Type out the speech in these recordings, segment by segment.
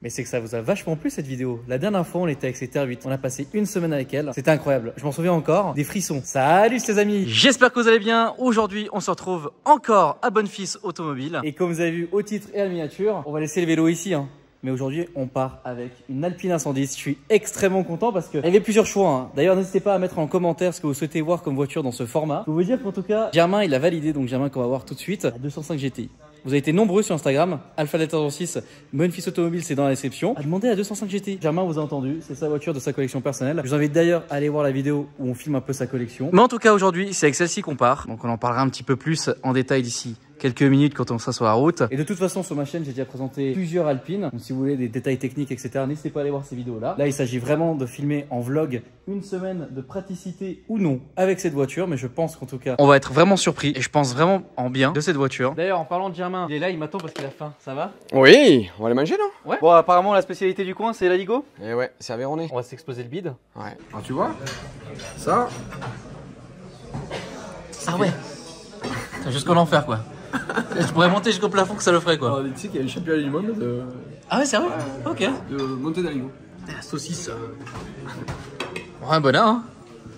Mais c'est que ça vous a vachement plu cette vidéo. La dernière fois, on était avec cette R8. On a passé une semaine avec elle. C'était incroyable. Je m'en souviens encore. Des frissons. Salut les amis. J'espère que vous allez bien. Aujourd'hui, on se retrouve encore à Bonfils Automobile. Et comme vous avez vu au titre et à la miniature, on va laisser le vélo ici. Mais aujourd'hui, on part avec une Alpine A110. Je suis extrêmement content parce qu'il y avait plusieurs choix. D'ailleurs, n'hésitez pas à mettre en commentaire ce que vous souhaitez voir comme voiture dans ce format. Je peux vous dire qu'en tout cas, Germain, il a validé. Donc Germain qu'on va voir tout de suite, la 205 GTI. Vous avez été nombreux sur Instagram, Alpha6, Bonfils Automobile, c'est dans la description, à demander la 205 GTI. Germain vous a entendu, c'est sa voiture de sa collection personnelle. Je vous invite d'ailleurs à aller voir la vidéo où on filme un peu sa collection. Mais en tout cas, aujourd'hui, c'est avec celle-ci qu'on part. Donc on en parlera un petit peu plus en détail d'ici quelques minutes quand on sera sur la route. Et de toute façon, sur ma chaîne, j'ai déjà présenté plusieurs Alpines. Donc si vous voulez des détails techniques, etc., n'hésitez pas à aller voir ces vidéos-là. Là, il s'agit vraiment de filmer en vlog une semaine de praticité ou non avec cette voiture. Mais je pense qu'en tout cas, on va être vraiment surpris. Et je pense vraiment en bien de cette voiture. D'ailleurs, en parlant de Germain, il est là, il m'attend parce qu'il a faim. Ça va? Oui, on va les manger, non? Ouais. Bon, apparemment, la spécialité du coin, c'est la Ligo. Et ouais, c'est Aveyronais. On va s'exploser le bide. Ouais. Alors tu vois, ça. Ah ouais. C'est jusqu'au l'enfer, quoi. Je pourrais monter jusqu'au plafond que ça le ferait, quoi. Alors, tu sais qu'il y a le championnat du monde de. Ah ouais, sérieux? Ok. De monter d'Aligo. La saucisse. Ouais, un bonheur, hein.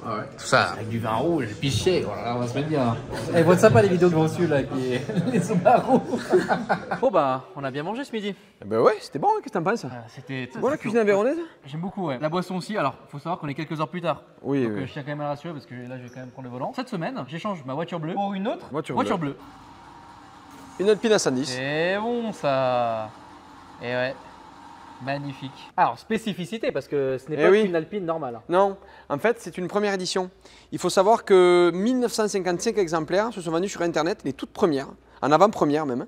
Ah ouais. Tout ça avec du vin rouge, piché, voilà, on va se mettre bien. Elles vont être sympas les vidéos que j'ai reçues là, qui est les Subaru. Bon bah, on a bien mangé ce midi. Bah ouais, c'était bon, hein, qu'est-ce que t'en penses? C'était bon la cuisine aveyronnaise? J'aime beaucoup, ouais. La boisson aussi, alors faut savoir qu'on est quelques heures plus tard. Oui, donc oui. je tiens quand même à rassurer parce que là je vais quand même prendre le volant. Cette semaine, j'échange ma voiture bleue pour une autre voiture bleue. Une Alpine A110. C'est bon ça. Et ouais. Magnifique. Alors, spécificité, parce que ce n'est pas une Alpine normale. Non, en fait, c'est une première édition. Il faut savoir que 1955 exemplaires se sont vendus sur Internet, les toutes premières, en avant-première même.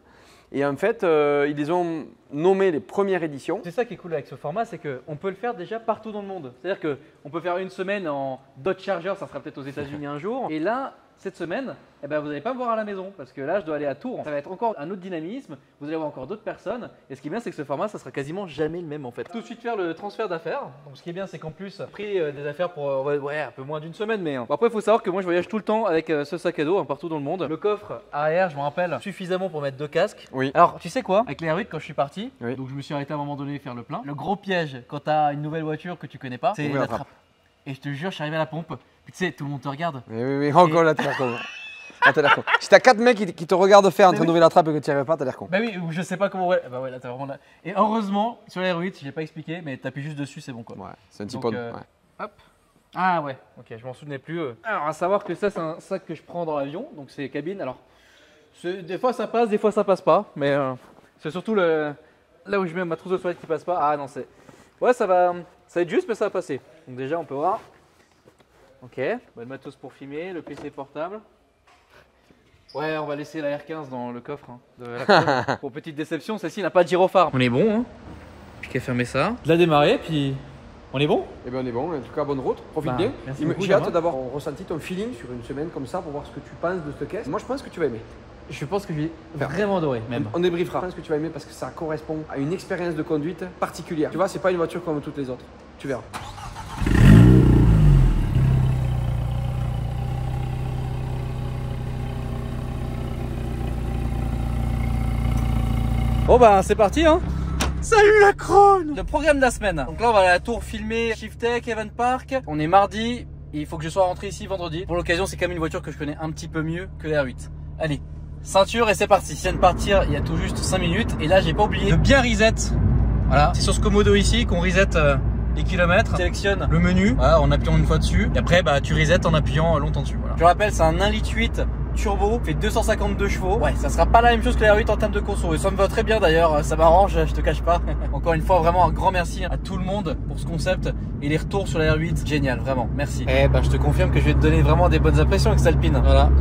Et en fait, ils les ont nommées les premières éditions. C'est ça qui est cool avec ce format, c'est qu'on peut le faire déjà partout dans le monde. C'est-à-dire qu'on peut faire une semaine en Dodge Charger, ça sera peut-être aux États-Unis un jour. Et là, cette semaine, eh ben, vous n'allez pas me voir à la maison parce que là, je dois aller à Tours. Ça va être encore un autre dynamisme. Vous allez voir encore d'autres personnes. Et ce qui est bien, c'est que ce format, ça sera quasiment jamais le même en fait. Tout de suite faire le transfert d'affaires. Donc, ce qui est bien, c'est qu'en plus, pris des affaires pour ouais, un peu moins d'une semaine. Mais bon, après, il faut savoir que moi, je voyage tout le temps avec ce sac à dos partout dans le monde. Le coffre arrière, je me rappelle, suffisamment pour mettre 2 casques. Oui. Alors, tu sais quoi? Avec les R8, quand je suis parti, donc je me suis arrêté à un moment donné faire le plein. Le gros piège quand tu as une nouvelle voiture que tu connais pas, c'est la trappe. Et je te jure, je suis arrivé à la pompe. Puis, tu sais, tout le monde te regarde. Oui, encore là, t'as l'air con. Ah, t'as l'air con. Si t'as 4 mecs qui te regardent faire en train d'ouvrir la trappe et que tu n'y arrives pas, t'as l'air con. Bah oui, je sais pas comment. Bah ouais, là t'as vraiment là. Et heureusement, sur la R8, je l'ai pas expliqué, mais t'appuies juste dessus, c'est bon quoi. Ouais, c'est un petit pod. Hop. Ah ouais, ok, je m'en souvenais plus. Alors, à savoir que ça, c'est un sac que je prends dans l'avion, donc c'est cabine. Alors, des fois ça passe, des fois ça passe pas, mais c'est surtout là où je mets ma trousse de toilette qui passe pas. Ah non, c'est. Ouais, ça va être juste, mais ça va passer. Donc, déjà, on peut voir. Ok, le matos pour filmer, le PC portable. Ouais, on va laisser la R15 dans le coffre de la Pour petite déception, celle-ci n'a pas de gyrophare. On est bon, hein. Puis qu'à fermer ça. Je l'ai démarré, puis on est bon. Eh bien, on est bon. En tout cas, bonne route. Profite bien. J'ai hâte d'avoir ressenti ton feeling sur une semaine comme ça pour voir ce que tu penses de cette caisse. Moi, je pense que tu vas aimer. Je pense que je vais vraiment adorer, même. On débriefera. Je pense que tu vas aimer parce que ça correspond à une expérience de conduite particulière. Tu vois, c'est pas une voiture comme toutes les autres. Tu verras. Bon bah c'est parti hein. Salut la crone. Le programme de la semaine. Donc là on va aller à la Tour filmer Shiftech, Event Park. On est mardi, et il faut que je sois rentré ici vendredi. Pour l'occasion c'est quand même une voiture que je connais un petit peu mieux que la R8. Allez, ceinture et c'est parti. Je viens de partir il y a tout juste 5 minutes. Et là j'ai pas oublié de bien reset. Voilà, c'est sur ce commodo ici qu'on reset les kilomètres. Sélectionne le menu voilà, en appuyant une fois dessus. Et après bah, tu reset en appuyant longtemps dessus. Voilà. Je rappelle c'est un 1,8 litre turbo, fait 252 chevaux. Ouais, ça sera pas la même chose que la R8 en termes de conso. Et ça me va très bien d'ailleurs, ça m'arrange, je te cache pas. Encore une fois, vraiment un grand merci à tout le monde pour ce concept et les retours sur la R8. Génial, vraiment, merci. Eh ben, je te confirme que je vais te donner vraiment des bonnes impressions avec cette Alpine. Voilà.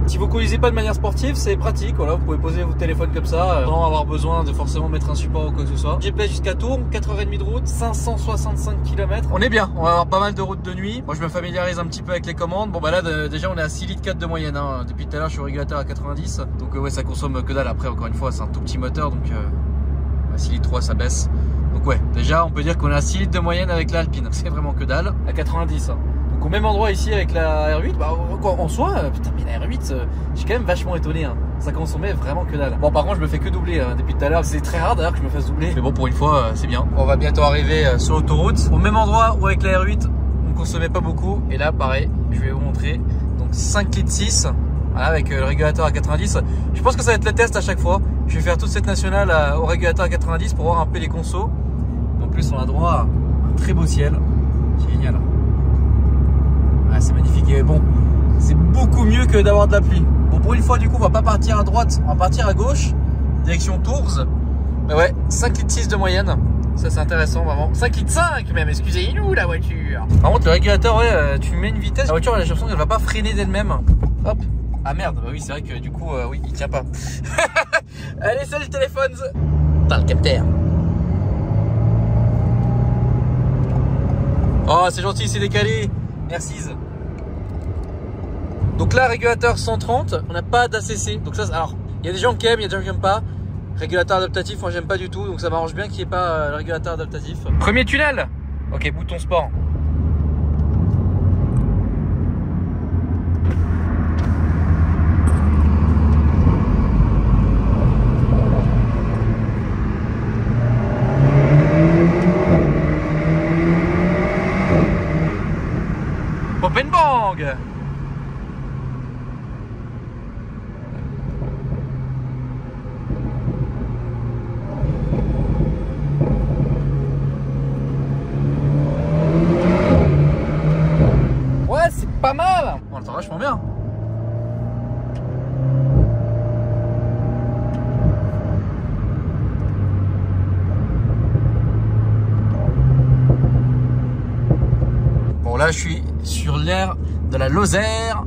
Si vous conduisez pas de manière sportive, c'est pratique. Voilà, vous pouvez poser votre téléphone comme ça, sans avoir besoin de forcément mettre un support ou quoi que ce soit. GPS jusqu'à Tours, 4h30 de route, 565 km. On est bien, on va avoir pas mal de routes de nuit. Moi, je me familiarise un petit peu avec les commandes. Bon, bah là, déjà, on est à 6,4 litres de moyenne. Hein. Depuis tout à l'heure, je suis au régulateur à 90. Donc, ouais, ça consomme que dalle. Après, encore une fois, c'est un tout petit moteur. Donc, à 6,3 litres, ça baisse. Donc, ouais, déjà, on peut dire qu'on est à 6 litres de moyenne avec l'Alpine. C'est vraiment que dalle. À 90. Hein. Donc au même endroit ici avec la R8, bah en soi, putain mais la R8, je suis quand même vachement étonné. Hein. ça consommait vraiment que dalle. Bon, par contre, je me fais que doubler depuis tout à l'heure. C'est très rare d'ailleurs que je me fasse doubler. Mais bon, pour une fois, c'est bien. On va bientôt arriver sur l'autoroute. Au même endroit où avec la R8, on consommait pas beaucoup. Et là, pareil, je vais vous montrer. Donc 5 litres 6. Voilà, avec le régulateur à 90. Je pense que ça va être le test à chaque fois. Je vais faire toute cette nationale au régulateur à 90 pour voir un peu les consos. En plus, on a droit à un très beau ciel. C'est génial. Ah, c'est magnifique. Et bon, c'est beaucoup mieux que d'avoir de la pluie. Bon, pour une fois, du coup, on va pas partir à droite, on va partir à gauche, direction Tours. Mais ouais, 5 litres 6 de moyenne. Ça, c'est intéressant, vraiment. 5 litres 5 même, excusez-nous, la voiture. Par contre, le régulateur, ouais, tu mets une vitesse, la voiture, elle a l'impression qu'elle va pas freiner d'elle-même. Hop. Ah merde, bah oui, c'est vrai que du coup, oui, il tient pas. Allez, salut le téléphone. Dans le capteur. Oh, c'est gentil, c'est décalé. Merci. Donc là, régulateur 130, on n'a pas d'ACC. Donc ça, alors, il y a des gens qui aiment, il y a des gens qui n'aiment pas. Régulateur adaptatif, moi j'aime pas du tout. Donc ça m'arrange bien qu'il n'y ait pas le régulateur adaptatif. Premier tunnel. Ok, bouton sport. Open bang. Ouais, c'est pas mal. On entend vachement bien. Bon, là je suis sur l'aire de la Lozère,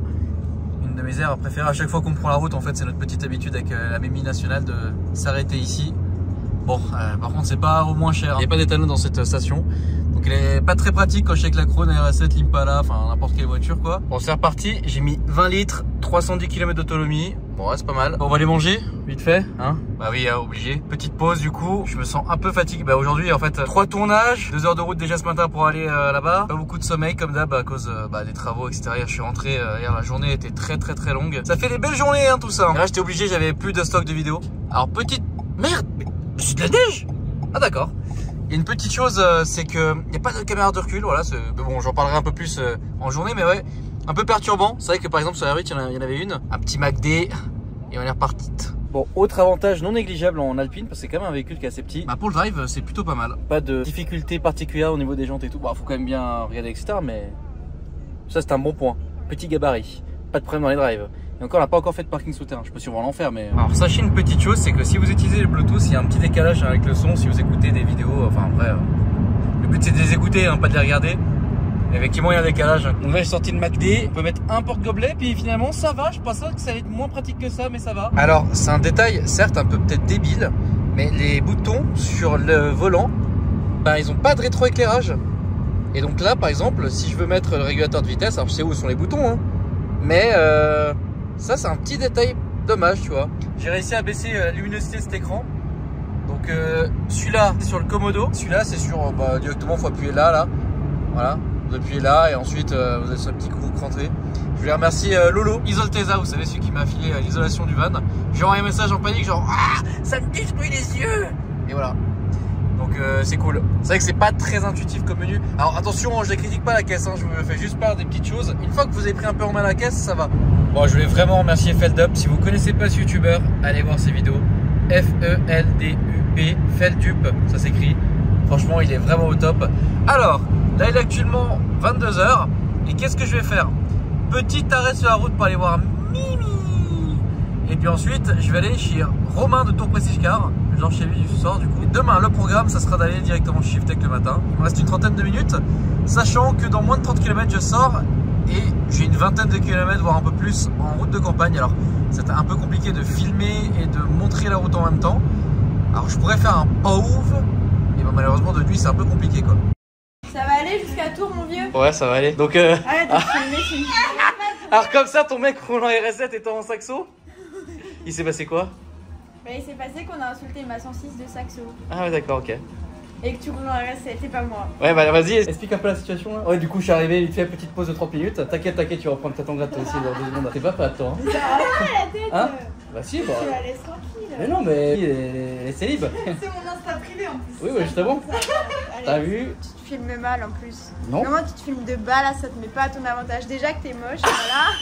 une de mes aires préférées. À chaque fois qu'on prend la route, en fait, c'est notre petite habitude avec la Mémie nationale de s'arrêter ici. Bon, par contre, c'est pas au moins cher. Il n'y a pas d'éthanol dans cette station, donc elle est pas très pratique quand je suis avec la Krone, RS7, l'Impala, enfin n'importe quelle voiture quoi. Bon, c'est reparti. J'ai mis 20 litres, 310 km d'autonomie. Bon, ouais, c'est pas mal. Bon, on va aller manger vite fait, hein. Bah oui, obligé. Petite pause du coup. Je me sens un peu fatigué. Bah aujourd'hui, en fait, 3 tournages, 2 heures de route déjà ce matin pour aller là-bas. Pas beaucoup de sommeil comme d'hab à cause des travaux extérieurs. Je suis rentré hier, la journée était très longue. Ça fait des belles journées, hein, tout ça. Et là, j'étais obligé, j'avais plus de stock de vidéos. Alors petite merde, mais c'est de la neige. Ah d'accord. Il y a une petite chose, c'est que il n'y a pas de caméra de recul. Voilà, bon, j'en parlerai un peu plus en journée, mais ouais. Un peu perturbant, c'est vrai que par exemple sur la route il y en avait une, un petit MACD et on est reparti. Bon, autre avantage non négligeable en Alpine, parce que c'est quand même un véhicule qui est assez petit. Bah pour le drive c'est plutôt pas mal. Pas de difficulté particulière au niveau des jantes et tout. Bon, faut quand même bien regarder etc, mais ça c'est un bon point. Petit gabarit, pas de problème dans les drives. Et encore on n'a pas encore fait de parking souterrain, je sais pas si on va l'enfer mais... Alors sachez une petite chose, c'est que si vous utilisez le Bluetooth, il y a un petit décalage avec le son si vous écoutez des vidéos, enfin vrai, le but c'est de les écouter, hein, pas de les regarder. Effectivement, il y a un décalage. Donc là, j'ai sorti le MACD. On peut mettre un porte-gobelet, puis finalement, ça va. Je pensais que ça allait être moins pratique que ça, mais ça va. Alors, c'est un détail, certes, un peu peut-être débile, mais les boutons sur le volant, bah, ils n'ont pas de rétroéclairage. Et donc là, par exemple, si je veux mettre le régulateur de vitesse, alors je sais où sont les boutons, hein, mais ça, c'est un petit détail dommage, tu vois. J'ai réussi à baisser la luminosité de cet écran. Donc, celui-là, c'est sur le Komodo. Celui-là, c'est sur directement, il faut appuyer là. Voilà. Vous appuyez là et ensuite vous avez ce petit coup rentré. Je voulais remercier Lolo Isolteza, vous savez, celui qui m'a filé l'isolation du van. J'ai envoyé un message en panique genre ah, ça me détruit les yeux. Et voilà. Donc c'est cool. C'est vrai que c'est pas très intuitif comme menu. Alors attention, je ne critique pas la caisse, hein, je vous fais juste part des petites choses. Une fois que vous avez pris un peu en main la caisse, ça va. Bon, je voulais vraiment remercier Feldup. Si vous connaissez pas ce youtubeur, allez voir ses vidéos. F-E-L-D-U-P, Feldup, ça s'écrit. Franchement, il est vraiment au top. Alors, là, il est actuellement 22 h. Et qu'est-ce que je vais faire? Petit arrêt sur la route pour aller voir Mimi. Et puis ensuite, je vais aller chez Romain de Tour Prestige Car. Je dors chez lui du soir, du coup. Et demain, le programme, ça sera d'aller directement chez Shiftech le matin. Il me reste une trentaine de minutes. Sachant que dans moins de 30 km, je sors. Et j'ai une vingtaine de kilomètres, voire un peu plus, en route de campagne. Alors, c'est un peu compliqué de filmer et de montrer la route en même temps. Alors, je pourrais faire un pauvre. Et ben, malheureusement, de nuit, c'est un peu compliqué, quoi. Ça va aller jusqu'à Tours, mon vieux? Ouais, ça va aller. Donc, arrête de filmer, alors, comme ça, ton mec roulant RS7 étant en saxo, il s'est passé quoi? Bah, il s'est passé qu'on a insulté ma 106 de saxo. Ah, ouais, d'accord, ok. Et que tu roules en RS7, c'est pas moi. Ouais, bah vas-y, explique un peu la situation là. Ouais, du coup, je suis arrivé, vite fait, petite pause de 30 minutes. T'inquiète, tu vas reprendre ta tangrate aussi dans 2 secondes. T'es pas prêt à toi, hein? Ça va la tête Hein? Bah si, bah. Tu la laisses tranquille. Mais non, mais elle est célib. C'est mon Insta privé en plus. Oui, ouais, justement. T'as Allez, vu? tu te filmes mal en plus. Non. Comment tu te filmes de bas là, ça te met pas à ton avantage. Déjà que t'es moche, voilà.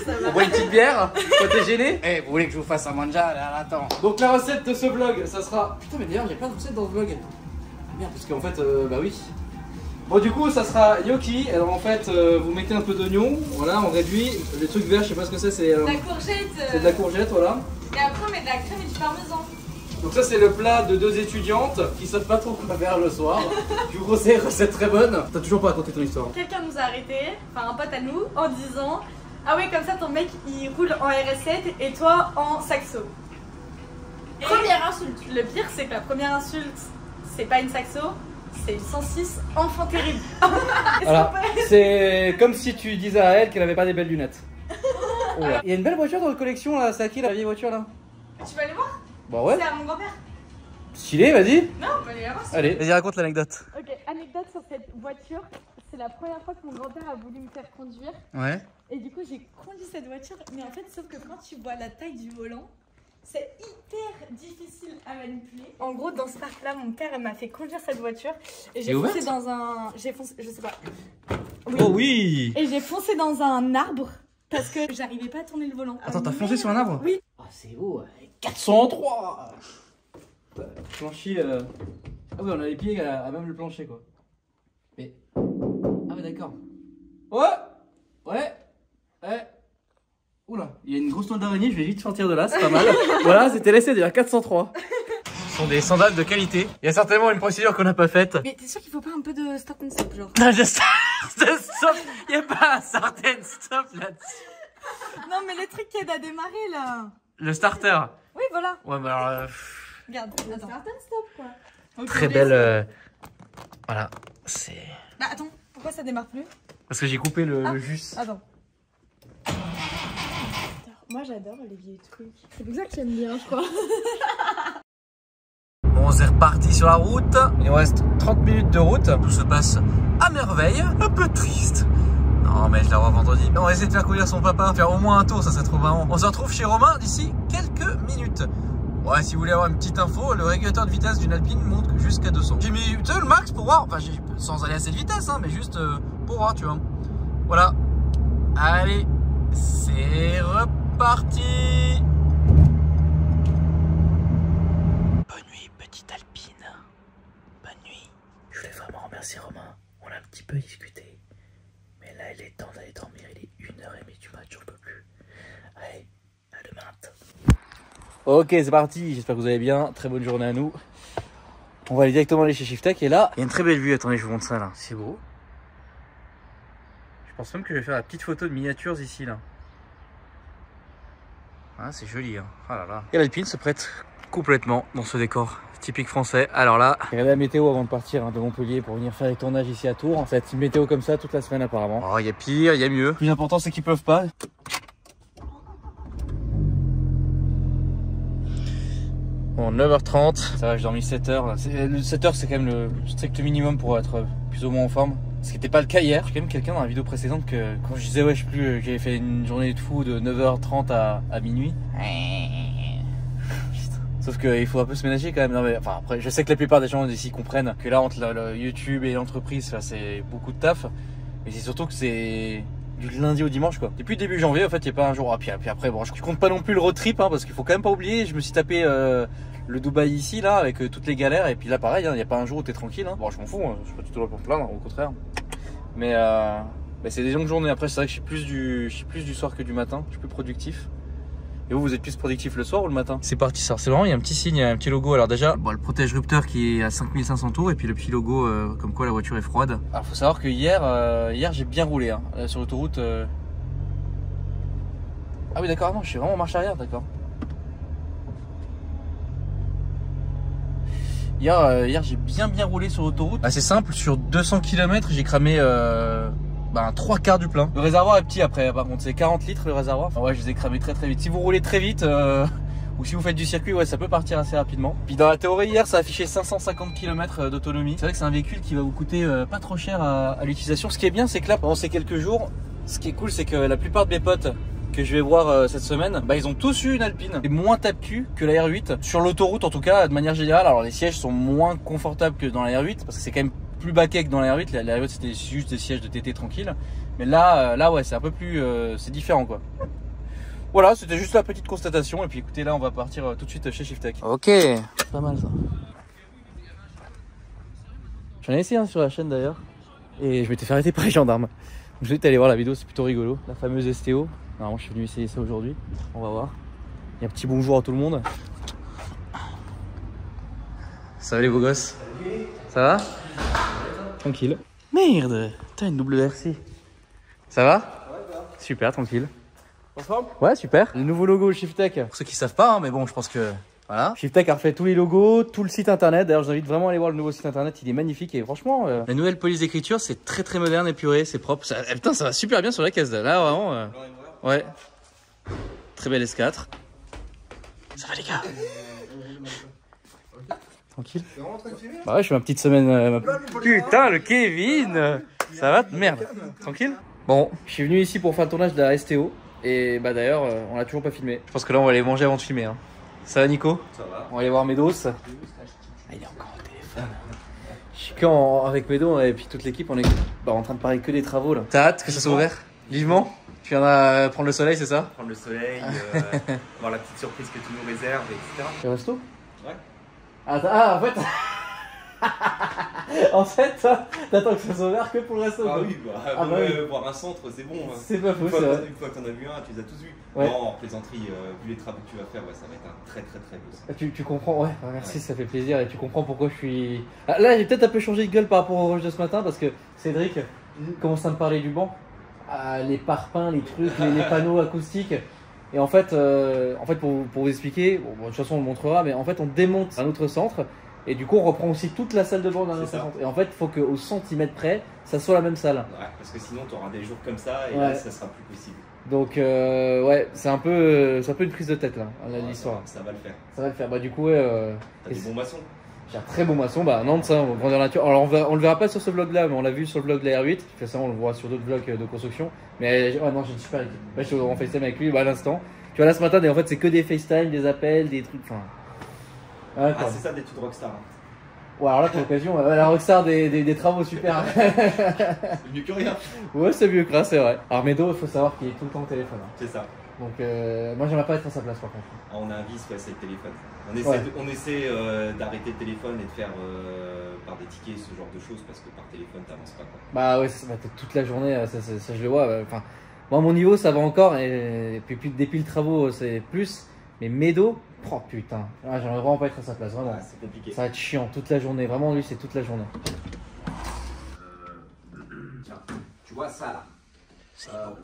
Ça va. On boit une petite bière. Toi, t'es gêné? Eh, vous voulez que je vous fasse un manja? Là, attends. Donc la recette de ce vlog, ça sera... Putain mais d'ailleurs j'ai plein de recettes dans ce vlog. Merde parce qu'en fait, bah oui. Bon du coup ça sera gnocchi, alors en fait vous mettez un peu d'oignon, voilà on réduit. Les trucs verts je sais pas ce que c'est, c'est La courgette. de la courgette voilà. Et après on met de la crème et du parmesan. Donc ça c'est le plat de 2 étudiantes qui savent pas trop quoi faire le soir. Je vous conseille, recette très bonne. T'as toujours pas raconté ton histoire. Quelqu'un nous a arrêtés, enfin un pote à nous, en disant ah ouais comme ça ton mec il roule en RS7 et toi en saxo. Première insulte. Le pire c'est que la première insulte c'est pas une saxo, c'est une 106 enfant terrible. Voilà, c'est comme si tu disais à elle qu'elle avait pas des belles lunettes. Oh là. Il y a une belle voiture dans votre collection là, c'est à qui la vieille voiture là? Tu vas aller voir? Bah ouais. C'est à mon grand-père. Stylé, vas-y. Non, on va aller la voir. Allez, vas-y raconte l'anecdote. Ok, anecdote sur cette voiture. C'est la première fois que mon grand-père a voulu me faire conduire. Ouais. Et du coup, j'ai conduit cette voiture. Mais en fait, sauf que quand tu vois la taille du volant, c'est hyper difficile à manipuler. En gros, dans ce parc-là, mon père m'a fait conduire cette voiture. Et j'ai foncé dans un... J'ai foncé... Je sais pas. Oui. Oh oui. Et j'ai foncé dans un arbre parce que j'arrivais pas à tourner le volant. Attends, t'as foncé sur un arbre? Oui. Ah c'est beau, 403. Plancher... Ah oui, on a les pieds à même le plancher quoi. Mais... Ah ouais d'accord. Ouais. Oula, il y a une grosse toile d'araignée, je vais vite sortir de là, c'est pas mal. Voilà, c'était l'essai de la 403. Ce sont des sandales de qualité. Il y a certainement une procédure qu'on n'a pas faite. Mais t'es sûr qu'il faut pas un peu de stop and stop genre? Non, de stop, il n'y a pas un certain stop là-dessus. Non mais les trucs qui aident à démarrer là. Le starter. Oui voilà. Ouais bah alors... Regarde, attends. Stop quoi. Okay, très belle... Voilà, c'est... Bah attends, pourquoi ça démarre plus? Parce que j'ai coupé le jus. Attends. Moi j'adore les vieux trucs. C'est pour ça que j'aime bien je crois. Bon, c'est reparti sur la route. Il nous reste 30 minutes de route. Tout se passe à merveille. Un peu triste. Non mais je la vois vendredi. On va essayer de faire courir son papa. Faire au moins un tour, ça serait trop marrant. On se retrouve chez Romain d'ici quelques minutes. Ouais, si vous voulez avoir une petite info, le régulateur de vitesse d'une Alpine monte jusqu'à 200. J'ai mis le max pour voir, enfin sans aller à cette vitesse, hein, mais juste pour voir, tu vois. Voilà. Allez, c'est reparti. Bonne nuit, petite Alpine. Bonne nuit. Je voulais vraiment remercier Romain. On a un petit peu discuté. Mais là, il est temps d'aller dormir. Il est 1h30 du mat, j'en peux plus. Allez, à demain. Ok, c'est parti, j'espère que vous allez bien, très bonne journée à nous. On va aller directement aller chez Shiftech et là, il y a une très belle vue, attendez je vous montre ça là, c'est beau. Je pense même que je vais faire la petite photo de miniatures ici là. Ah c'est joli hein, ah là là. Et l'Alpine se prête complètement dans ce décor typique français. Alors là, j'ai regardé la météo avant de partir de Montpellier pour venir faire les tournages ici à Tours. Ça va être une météo comme ça toute la semaine apparemment. Oh il y a pire, il y a mieux. Le plus important c'est qu'ils peuvent pas. Bon, 9h30, ça va, j'ai dormi 7h. 7h, c'est quand même le strict minimum pour être plus ou moins en forme. Ce qui n'était pas le cas hier. J'ai quand même quelqu'un dans la vidéo précédente que quand je disais, ouais, je sais plus, j'avais fait une journée de fou de 9h30 à minuit. Sauf qu'il faut un peu se ménager quand même. Non, mais, enfin, après, je sais que la plupart des gens ici comprennent que là, entre le YouTube et l'entreprise, c'est beaucoup de taf. Mais c'est surtout que c'est du lundi au dimanche quoi. Depuis début janvier en fait il n'y a pas un jour. Ah, puis après bon je compte pas non plus le road trip hein, parce qu'il faut quand même pas oublier, je me suis tapé le Dubaï ici là avec toutes les galères et puis là pareil, il n'y a pas un jour où t'es tranquille hein. Bon je m'en fous, hein, je suis pas du tout là pour me plaindre, au contraire. Mais c'est des longues journées, après c'est vrai que je suis plus du soir que du matin, je suis plus productif. Et vous êtes plus productif le soir ou le matin? C'est parti ça, c'est vraiment, il y a un petit signe, il y a un petit logo. Alors déjà, bon, le protège rupteur qui est à 5500 tours et puis le petit logo comme quoi la voiture est froide. Alors faut savoir que hier j'ai bien roulé hein, sur l'autoroute. Ah oui d'accord, non, je suis vraiment en marche arrière, d'accord. Hier j'ai bien roulé sur l'autoroute. Assez simple, sur 200 km j'ai cramé 3/4 du plein. Le réservoir est petit après, par contre c'est 40 litres le réservoir. Enfin, ouais je les ai cramés très vite. Si vous roulez très vite ou si vous faites du circuit, ouais ça peut partir assez rapidement. Puis dans la théorie hier ça affichait 550 km d'autonomie. C'est vrai que c'est un véhicule qui va vous coûter pas trop cher à l'utilisation. Ce qui est bien c'est que là pendant ces quelques jours, ce qui est cool c'est que la plupart de mes potes que je vais voir cette semaine, bah ils ont tous eu une Alpine. C'est moins tape-cul que la R8. Sur l'autoroute en tout cas, de manière générale, alors les sièges sont moins confortables que dans la R8 parce que c'est quand même plus baquet que dans la R8. La R8 c'était juste des sièges de TT tranquille. Mais là ouais, c'est un peu plus, c'est différent quoi. Voilà, c'était juste la petite constatation. Et puis écoutez, là on va partir tout de suite chez Shiftech. Ok, pas mal ça. J'en ai essayé un sur la chaîne d'ailleurs. Et je m'étais fait arrêter par les gendarmes. Je vais aller voir la vidéo, c'est plutôt rigolo. La fameuse STO. Normalement, je suis venu essayer ça aujourd'hui. On va voir. Il y a un petit bonjour à tout le monde. Ça va les beaux gosses? Ça va? Tranquille. Merde, t'as une WRC. Ça va? Super, tranquille. Ensemble? Ouais, super. Le nouveau logo Shiftech. Pour ceux qui savent pas, hein, mais bon, je pense que voilà. Shiftech a refait tous les logos, tout le site internet. D'ailleurs, je vous invite vraiment à aller voir le nouveau site internet. Il est magnifique et franchement, la nouvelle police d'écriture, c'est très très moderne, épuré, c'est propre. Ça, putain, ça va super bien sur la caisse. Là, vraiment. Ouais. Très belle S4. Ça va les gars? Tranquille. Bah ouais, je fais ma petite semaine. Putain, le Kevin. Ça va? Merde. Tranquille. Bon, je suis venu ici pour faire le tournage de la STO. Et bah d'ailleurs, on l'a toujours pas filmé. Je pense que là, on va aller manger avant de filmer. Hein. Ça va Nico? Ça va. On va aller voir Medos. Ah, il est encore au téléphone. Je suis avec Medos et puis toute l'équipe, on est en train de parler que des travaux là. T'as hâte que ça soit ouvert? Vivement? Tu viens prendre le soleil, c'est ça? Prendre le soleil, voir la petite surprise que tu nous réserves, etc. Le resto? Ouais. Ah, en fait... en fait, t'attends que ça soit ouvert que pour le resto. Ah oui, bah, voir un centre, c'est bon. C'est pas faux, c'est vrai. Une fois que t'en as vu un, tu les as tous vus. Ouais. Non, en plaisanterie, vu les travaux que tu vas faire, ouais, ça va être un très beau. Tu comprends, ouais, merci, ouais. Ça fait plaisir et tu comprends pourquoi je suis... Ah, là, j'ai peut-être un peu changé de gueule par rapport au rush de ce matin parce que Cédric commence à me parler du banc. Les parpaings, les trucs, les panneaux acoustiques. Et en fait pour vous expliquer, bon, de toute façon on le montrera, mais en fait on démonte un autre centre et du coup on reprend aussi toute la salle de banc d'un autre centre. Et en fait il faut qu'au centimètre près, ça soit la même salle. Ouais, parce que sinon tu auras des jours comme ça et là ça sera plus possible. Donc ouais, c'est un peu une prise de tête là, l'histoire. Ça va le faire. Ça va le faire. Bah du coup ouais. T'as des bons maçons. J'ai un très bon maçon, bah Nantes, ça, grandeur nature. Alors on le verra pas sur ce vlog là, mais on l'a vu sur le vlog de la R8. De toute façon, on le voit sur d'autres vlogs de construction. Mais non, j'ai une super équipe. Là, je suis en FaceTime avec lui à l'instant. Tu vois là ce matin, en fait, c'est que des FaceTime, des appels, des trucs. Enfin. C'est ça d'études rockstar. Ouais, alors là pour l'occasion, la rockstar des travaux super. C'est mieux que rien. Ouais, c'est mieux que rien, c'est vrai. Alors Medo, il faut savoir qu'il est tout le temps au téléphone. Hein. C'est ça. Donc moi j'aimerais pas être à sa place par contre. Ah, on a un vice, ouais, c'est le téléphone. On essaie d'arrêter le téléphone et de faire par des tickets ce genre de choses parce que par téléphone t'avances pas quoi. Bah ouais, toute la journée, ça je le vois. Enfin, moi à mon niveau ça va encore et puis depuis le travaux c'est plus. Mais Medo, oh putain, j'aimerais vraiment pas être à sa place, vraiment. C'est compliqué. Ça va être chiant toute la journée, vraiment lui c'est toute la journée. Tiens, tu vois ça là.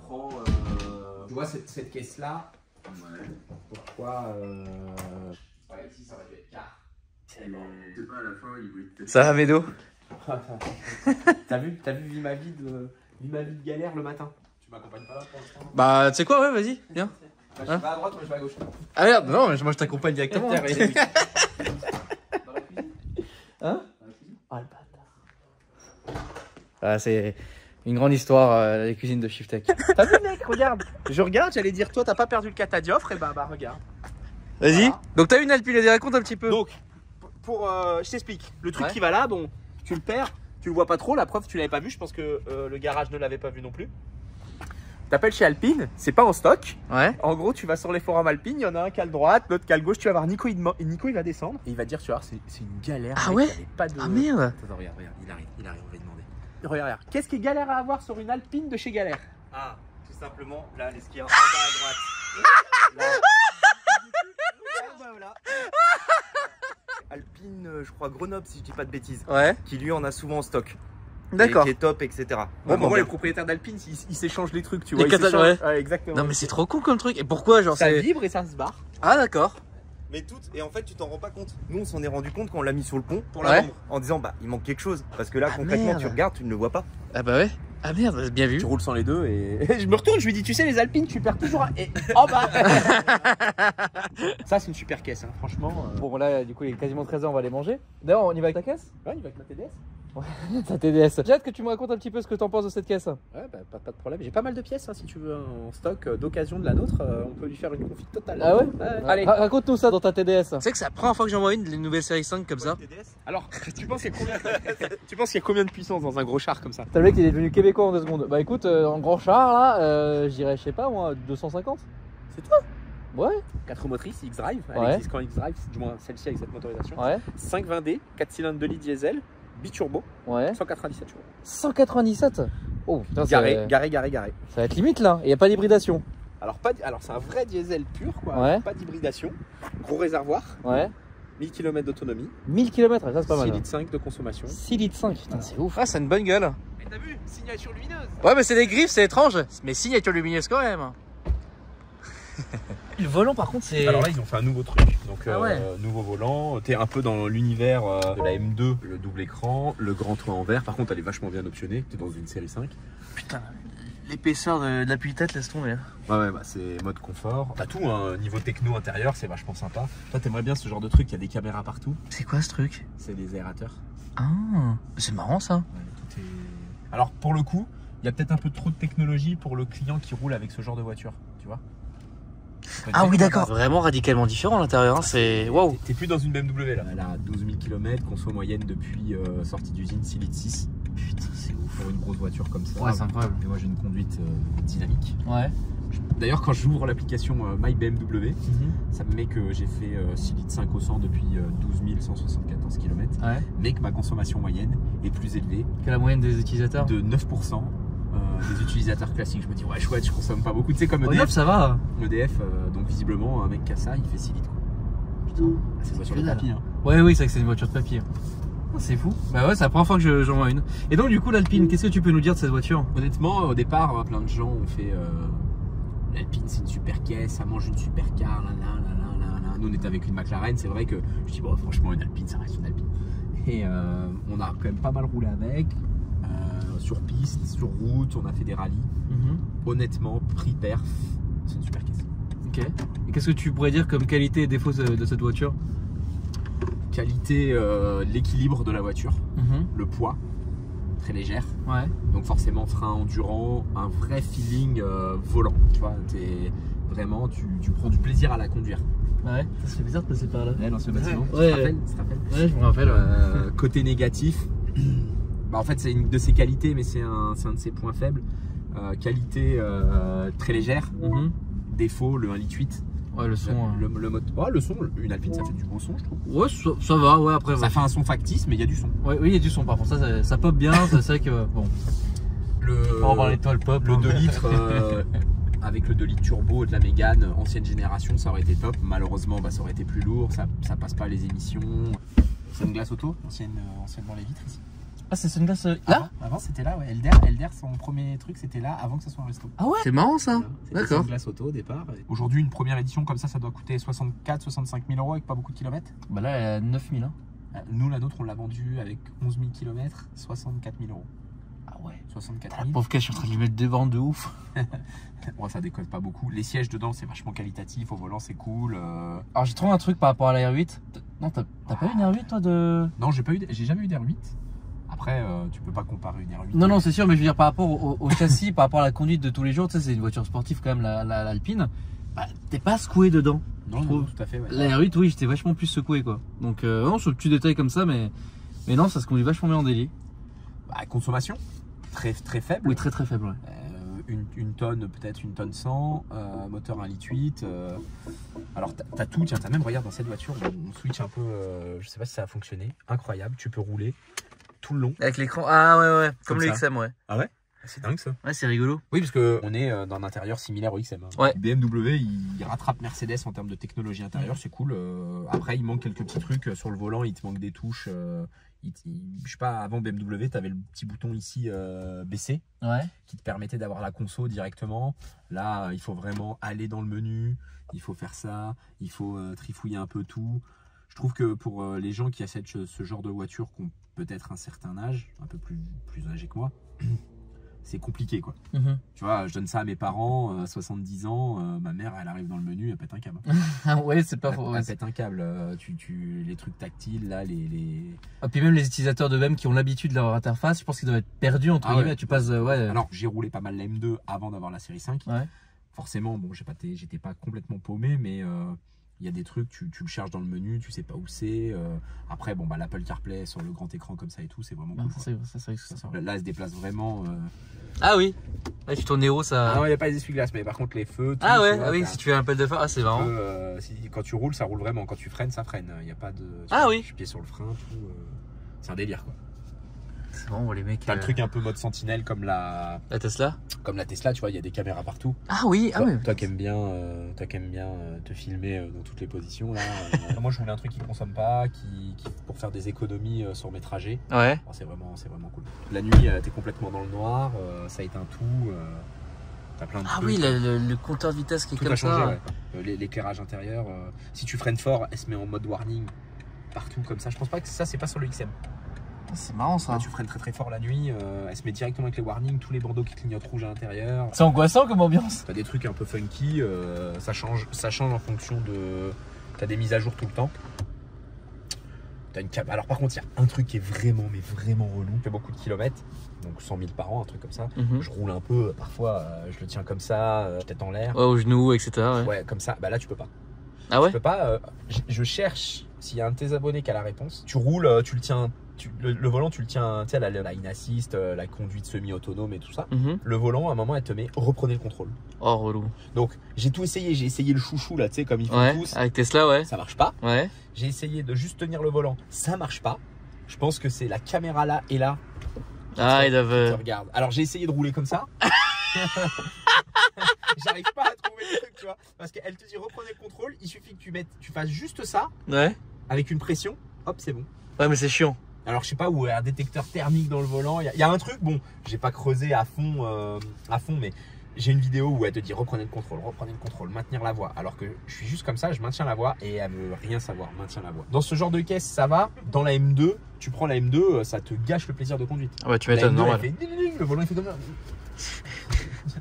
Prends, tu vois cette caisse là. Ouais. Pourquoi ouais, ici ça va être car. C'est pas à la fin il Ça va Medo? T'as vu vie ma vie de galère le matin. Tu m'accompagnes pas là pour l'instant? Bah tu sais quoi, ouais vas-y, viens. Bah, je vais à droite, moi je vais à gauche. Ah merde, non mais moi je t'accompagne directement. Dans la cuisine. Hein? Ah le bâtard. Ah c'est une grande histoire, les cuisines de Shiftech. T'as vu mec, regarde. Je regarde, j'allais dire toi t'as pas perdu le catadioptre et bah regarde. Vas-y. Voilà. Donc t'as une Alpine, raconte un petit peu. Donc je t'explique. Le truc qui va là, bon, tu le perds, tu le vois pas trop, la preuve tu l'avais pas vu, je pense que le garage ne l'avait pas vu non plus. T'appelles chez Alpine, c'est pas en stock. Ouais. En gros, tu vas sur les forums Alpine, il y en a un qui a le droite, l'autre qui a le gauche. Tu vas voir Nico, il va descendre et il va te dire, tu vois, c'est une galère. Ah mec, ouais. Pas de... Ah merde. Attends, regarde, il arrive, on va lui demander. Regarde, qu'est-ce qui est galère à avoir sur une Alpine de chez Galère? Ah, tout simplement, là, les skieurs en bas à droite. Là. Voilà. Alpine, je crois Grenoble, si je dis pas de bêtises. Ouais. Qui lui en a souvent en stock. D'accord. Qui est top, etc. Bon, les propriétaires d'Alpine, ils s'échangent les trucs, tu vois. Ouais, exactement. Non, mais c'est trop cool comme truc. Et pourquoi, genre, ça vibre et ça se barre. Ah, d'accord. Mais et en fait, tu t'en rends pas compte. Nous, on s'en est rendu compte quand on l'a mis sur le pont pour la vendre, en disant, bah, il manque quelque chose. Parce que là, concrètement, tu regardes, tu ne le vois pas. Ah, bah ouais. Ah merde, bien vu. Tu roules sans les deux et je me retourne, je lui dis, tu sais, les Alpines, tu perds toujours et en bas. Ça, c'est une super caisse, hein, franchement. Bon, là, du coup, il est quasiment 13h, on va aller manger. D'ailleurs, on y va avec ta caisse? Ouais, il va avec ma TDS. Ta TDS. J'ai hâte que tu me racontes un petit peu ce que t'en penses de cette caisse. Ouais, bah, pas de problème. J'ai pas mal de pièces, hein, si tu veux, en stock d'occasion de la nôtre. On peut lui faire une config totale. Ah ouais, Allez. Raconte-nous ça dans ta TDS. Tu sais que c'est la première fois que j'en vois une des nouvelles séries 5 comme ça. Alors, tu penses qu'il y a combien de puissance dans un gros char comme ça? T'as le mec il est devenu québécois en 2 secondes. Bah écoute, en grand char là, je dirais, je sais pas moi, 250. C'est toi? Ouais. 4 roues motrices, X-Drive. Elle Ouais. existe quand X-Drive, du moins celle-ci avec cette motorisation. Ouais. 520D, 4 cylindres 2 litres diesel, biturbo, Ouais. 197 chevaux. 197. Oh putain, Garé. Ça va être limite là. Il y a pas d'hybridation. Alors, c'est un vrai diesel pur, quoi. Ouais. Pas d'hybridation. Gros réservoir, Ouais. 1000 km d'autonomie, 1000 km, ça c'est pas 6 mal. litres 5 de consommation. 6 litres 5, putain c'est ouf. Ah c'est une bonne gueule. Et t'as vu, signature lumineuse. Ouais mais c'est des griffes, c'est étrange. Mais signature lumineuse quand même. Le volant par contre c'est... Alors là, ils ont fait un nouveau truc. Donc, Ah ouais. nouveau volant. T'es un peu dans l'univers de la M2, le double écran, le grand toit en verre. Par contre, elle est vachement bien optionnée. T'es dans une série 5. Putain, l'épaisseur de l'appui-tête laisse tomber. Ouais, bah c'est mode confort. T'as tout, hein, niveau techno intérieur, c'est vachement sympa. Toi, t'aimerais bien ce genre de truc, il y a des caméras partout. C'est quoi ce truc? C'est des aérateurs. Ah, c'est marrant ça. Ouais, tout est... Alors, pour le coup, il y a peut-être un peu trop de technologie pour le client qui roule avec ce genre de voiture, tu vois. Ah oui d'accord. Vraiment radicalement différent à l'intérieur, hein. C'est waouh. T'es plus dans une BMW là. Elle a 12 000 km, conso moyenne depuis sortie d'usine 6 litres 6. Putain c'est ouf. Pour une grosse voiture comme ça. Ouais c'est incroyable. Et moi j'ai une conduite dynamique. Ouais. D'ailleurs quand j'ouvre l'application My BMW, ça me met que j'ai fait 6 litres 5 au 100 depuis 12 174 km. Ouais. Mais que ma consommation moyenne est plus élevée Quelle est la moyenne des utilisateurs? de 9%. Des utilisateurs classiques. Je me dis ouais chouette, je consomme pas beaucoup. Tu sais comme EDF, ça va. EDF donc visiblement un mec qui a ça il fait 6 litres quoi. Putain. C'est une voiture de que dalle. papy, hein. Ouais oui c'est vrai que c'est une voiture de papier. Oh, c'est fou. Bah ouais c'est la première fois que j'en vois une. Et donc du coup l'Alpine, qu'est-ce que tu peux nous dire de cette voiture? Honnêtement au départ plein de gens ont fait l'Alpine c'est une super caisse, ça mange une super car, là. Nous on était avec une McLaren, c'est vrai que je dis bon franchement une Alpine ça reste une Alpine. Et on a quand même pas mal roulé avec, sur piste, sur route, on a fait des rallyes. Honnêtement, prix perf, c'est une super caisse. Ok. Et qu'est-ce que tu pourrais dire comme qualité et défaut de cette voiture? Qualité, l'équilibre de la voiture, le poids, très légère. Ouais. Donc forcément frein endurant, un vrai feeling volant. Tu vois, vraiment, tu prends du plaisir à la conduire. Ouais, ça fait bizarre de passer par là. Ouais, dans ce bâtiment. Ouais. Tu te rappelles Ouais, je me rappelle. Côté négatif, bah en fait c'est une de ses qualités, mais c'est un de ses points faibles. Qualité très légère. Défaut, le 1,8 litre. Ouais, le son. Le son, une Alpine ça fait du bon son je trouve. Ouais, ça va, ouais, après. Ça fait un son factice, mais il y a du son. Ouais, oui, il y a du son par contre, ça pop bien, c'est vrai que bon. On va voir l'étoile pop. Le 2 litres avec le 2 litres turbo de la Mégane ancienne génération, ça aurait été top. Malheureusement, bah, ça aurait été plus lourd, ça passe pas les émissions. C'est une glace auto, anciennement les vitres ici. Ah, c'est une glace là? Avant c'était là, ouais. Elder, son premier truc c'était là avant que ça soit un resto. Ah ouais? C'est marrant ça. Voilà, c'était une glace auto au départ. Aujourd'hui, une première édition comme ça doit coûter 64-65 000 euros avec pas beaucoup de kilomètres. Bah là, elle est à 9 000. Hein. Nous, la nôtre, on l'a vendue avec 11 000 km, 64 000 euros. Ah ouais. 64 La 000. pauvre caisse, je suis en train de lui mettre des ventes de ouf. Ouais, ça décolle pas beaucoup. Les sièges dedans, c'est vachement qualitatif. Au volant, c'est cool. Alors, j'ai trouvé un truc par rapport à la R8. Non, t'as pas eu une R8 toi de. Non, j'ai jamais eu d'R8. Après, tu peux pas comparer une R8. Non, c'est sûr, mais je veux dire par rapport au châssis, par rapport à la conduite de tous les jours, tu sais, c'est une voiture sportive quand même, l'Alpine. Bah, t'es pas secoué dedans. Non, tout à fait. Ouais. La R8, oui, j'étais vachement plus secoué quoi. Donc, non, sur le petit détail comme ça, mais non, ça se conduit vachement bien en délit. Bah, consommation très faible. Oui, très faible. Ouais. Une tonne, peut-être une tonne 100, moteur 1,8 litre. Alors t'as tout, tiens, t'as même, regarde dans cette voiture, on switch un peu, je sais pas si ça a fonctionné, incroyable, tu peux rouler tout le long. Avec l'écran, ah ouais, comme le ça. XM, ouais. Ah ouais? C'est dingue ça. Ouais, c'est rigolo. Oui, parce qu'on est dans un intérieur similaire au XM. Hein. Ouais. BMW, il rattrape Mercedes en termes de technologie intérieure, c'est cool. Après, il manque quelques petits trucs sur le volant, il te manque des touches. Je sais pas, avant BMW, tu avais le petit bouton ici baissé qui te permettait d'avoir la conso directement. Là, il faut vraiment aller dans le menu, il faut faire ça, il faut trifouiller un peu tout. Je trouve que pour les gens qui achètent ce genre de voiture qui ont peut-être un certain âge, un peu plus âgés que moi, c'est compliqué quoi. Tu vois, je donne ça à mes parents, 70 ans, ma mère elle arrive dans le menu, elle pète un câble. Ouais, c'est pas faux. Elle pète un câble, les trucs tactiles là, Ah, puis même les utilisateurs de BEM qui ont l'habitude de leur interface, je pense qu'ils doivent être perdus entre guillemets. Tu passes, Alors j'ai roulé pas mal la M2 avant d'avoir la série 5. Forcément, bon, j'étais pas complètement paumé, mais il y a des trucs, tu le cherches dans le menu, tu sais pas où c'est. Après, bon, bah, l'Apple CarPlay sur le grand écran comme ça et tout, c'est vraiment cool. Là, elle se déplace vraiment. Ah oui. Là, tu tournes héros, ça. Ah ouais, il n'y a pas les essuie-glaces, mais par contre, les feux. Tout, oui, si tu fais un appel de phare, c'est marrant. Quand tu roules, ça roule vraiment. Quand tu freines, ça freine. Il n'y a pas de. Oui. Tu pied sur le frein, tout. C'est un délire, quoi. C'est vraiment les mecs. T'as le truc un peu mode sentinelle comme la Tesla. Comme la Tesla, tu vois, il y a des caméras partout. Ah oui, toi qui aimes bien, te filmer dans toutes les positions là. Moi, je voulais un truc qui consomme pas, pour faire des économies sur mes trajets. Ouais. Alors, c'est vraiment cool. La nuit, t'es complètement dans le noir, ça éteint tout. T'as plein de trucs. Ah oui, le compteur de vitesse qui est tout comme a changé, ça. Ouais. L'éclairage intérieur. Si tu freines fort, elle se met en mode warning partout comme ça. Je pense pas que ça, c'est pas sur le XM. C'est marrant ça. Là, tu freines très fort la nuit, elle se met directement avec les warnings, tous les bandeaux qui clignotent rouge à l'intérieur. C'est angoissant comme ambiance. T'as des trucs un peu funky, ça change en fonction de. T'as des mises à jour tout le temps. T'as une Alors par contre, il y a un truc qui est vraiment relou. Je fais beaucoup de kilomètres, donc 100 000 par an, un truc comme ça. Je roule un peu, parfois je le tiens comme ça, tête en l'air. Ouais, au genou, etc. Ouais, comme ça. Bah là, tu peux pas. Ah ouais? Tu peux pas. Je cherche s'il y a un de tes abonnés qui a la réponse. Tu roules, tu le tiens. Le volant, tu le tiens, tu sais, la lane assist, la conduite semi-autonome et tout ça. Le volant, à un moment, elle te met reprenez le contrôle. Oh, relou. Donc, j'ai tout essayé. J'ai essayé le chouchou, là, tu sais, comme ils font tous. Avec Tesla, ouais. Ça marche pas. Ouais. J'ai essayé de juste tenir le volant. Ça marche pas. Je pense que c'est la caméra là et là. Ils doivent. Regarde. Alors, j'ai essayé de rouler comme ça. J'arrive pas à trouver le truc, tu vois. Parce qu'elle te dit reprenez le contrôle. Il suffit que tu fasses juste ça. Ouais. Avec une pression. Hop, c'est bon. Ouais, mais c'est chiant. Alors je sais pas où il y a un détecteur thermique dans le volant. Il y a un truc, bon, j'ai pas creusé à fond, mais j'ai une vidéo où elle te dit reprenez le contrôle, maintenir la voie. Alors que je suis juste comme ça, je maintiens la voie et elle veut rien savoir, maintient la voie. Dans ce genre de caisse, ça va. Dans la M2, tu prends la M2, ça te gâche le plaisir de conduite. Ah ouais, tu m'étonnes, normal. Le volant il fait comme ça.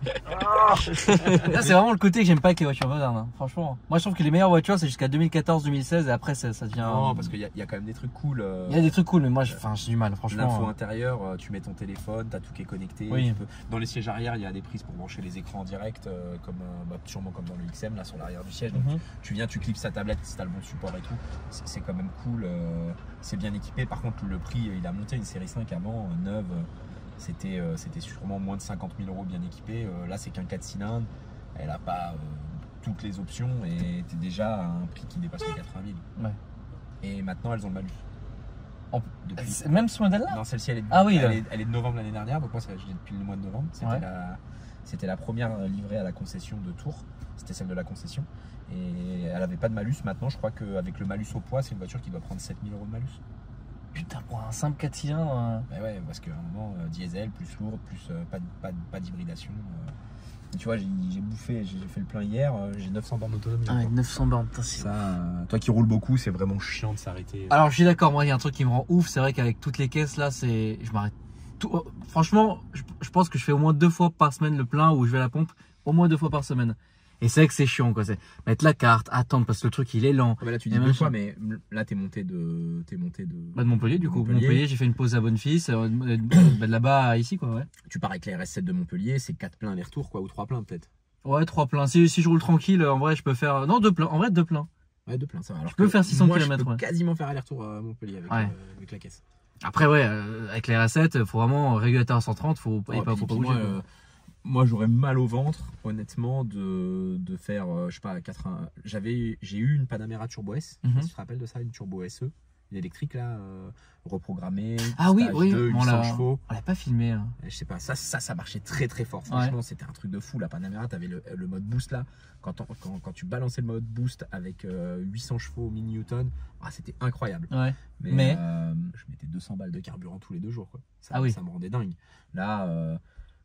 Là, c'est vraiment le côté que j'aime pas avec les voitures modernes, hein. Franchement. Moi, je trouve que les meilleures voitures, c'est jusqu'à 2014-2016 et après, ça devient. Non, parce qu'il y a quand même des trucs cool. Il y a des trucs cool, mais moi, j'ai du mal, franchement. L'info intérieure, tu mets ton téléphone, t'as tout qui est connecté. Oui. Dans les sièges arrière, il y a des prises pour brancher les écrans en direct, sûrement comme dans le XM, là, sur l'arrière du siège. Donc, tu viens, tu clips sa tablette si t'as le bon support et tout. C'est quand même cool. C'est bien équipé. Par contre, le prix, il a monté une série 5 avant, neuve. C'était sûrement moins de 50 000 € bien équipé. Là, c'est qu'un 4 cylindres. Elle n'a pas toutes les options et t'es déjà à un prix qui dépasse les 80 000. Ouais. Et maintenant, elles ont le malus. Même ce modèle-là? Non, celle-ci, elle est de novembre l'année dernière. Donc moi, je l'ai depuis le mois de novembre. C'était la première livrée à la concession de Tours. C'était celle de la concession. Et elle n'avait pas de malus. Maintenant, je crois qu'avec le malus au poids, c'est une voiture qui doit prendre 7 000 € de malus. Putain, pour un simple 4 cylindres. Bah ouais, parce qu'à un moment, diesel, plus lourde, plus pas d'hybridation. Tu vois, j'ai bouffé, j'ai fait le plein hier, j'ai 900 bornes d'autonomie. Ah, 900 bornes, putain, c'est ça. Toi qui roules beaucoup, c'est vraiment chiant de s'arrêter. Alors, je suis d'accord, moi, il y a un truc qui me rend ouf, c'est vrai qu'avec toutes les caisses là, je m'arrête tout. Franchement, je pense que je fais au moins 2 fois par semaine le plein où je vais à la pompe, au moins 2 fois par semaine. Et c'est vrai que c'est chiant, quoi. C'est mettre la carte, attendre parce que le truc il est lent. Là, tu dis 2 fois, mais là, t'es monté de. Bah, de Montpellier, du coup. Montpellier, j'ai fait une pause à Bonnefils, de là-bas à ici, quoi, ouais. Tu pars avec la RS7 de Montpellier, c'est 4 pleins aller-retour, quoi, ou 3 pleins peut-être. Ouais, 3 pleins. Si je roule tranquille, en vrai, je peux faire. Non, 2 pleins. En vrai, 2 pleins. Ouais, 2 pleins, ça va. Alors je peux faire 600 km, je peux quasiment faire aller-retour à Montpellier avec la caisse. Après, ouais, avec la RS7, faut vraiment régulateur à 130, faut pas bouger. Moi, j'aurais mal au ventre, honnêtement, de faire, je sais pas, 80. J'ai eu une Panamera Turbo S. Tu te rappelles de ça, une Turbo SE, une électrique là, reprogrammée. Ah oui, 800 chevaux. On l'a pas filmé. Hein. Je sais pas, ça marchait très très fort. Franchement, c'était un truc de fou. La Panamera, t'avais le mode boost là. Quand tu balançais le mode boost avec 800 chevaux au mini-newton, c'était incroyable. Ouais. Mais je mettais 200 balles de carburant tous les 2 jours, quoi. Ça me rendait dingue. Là.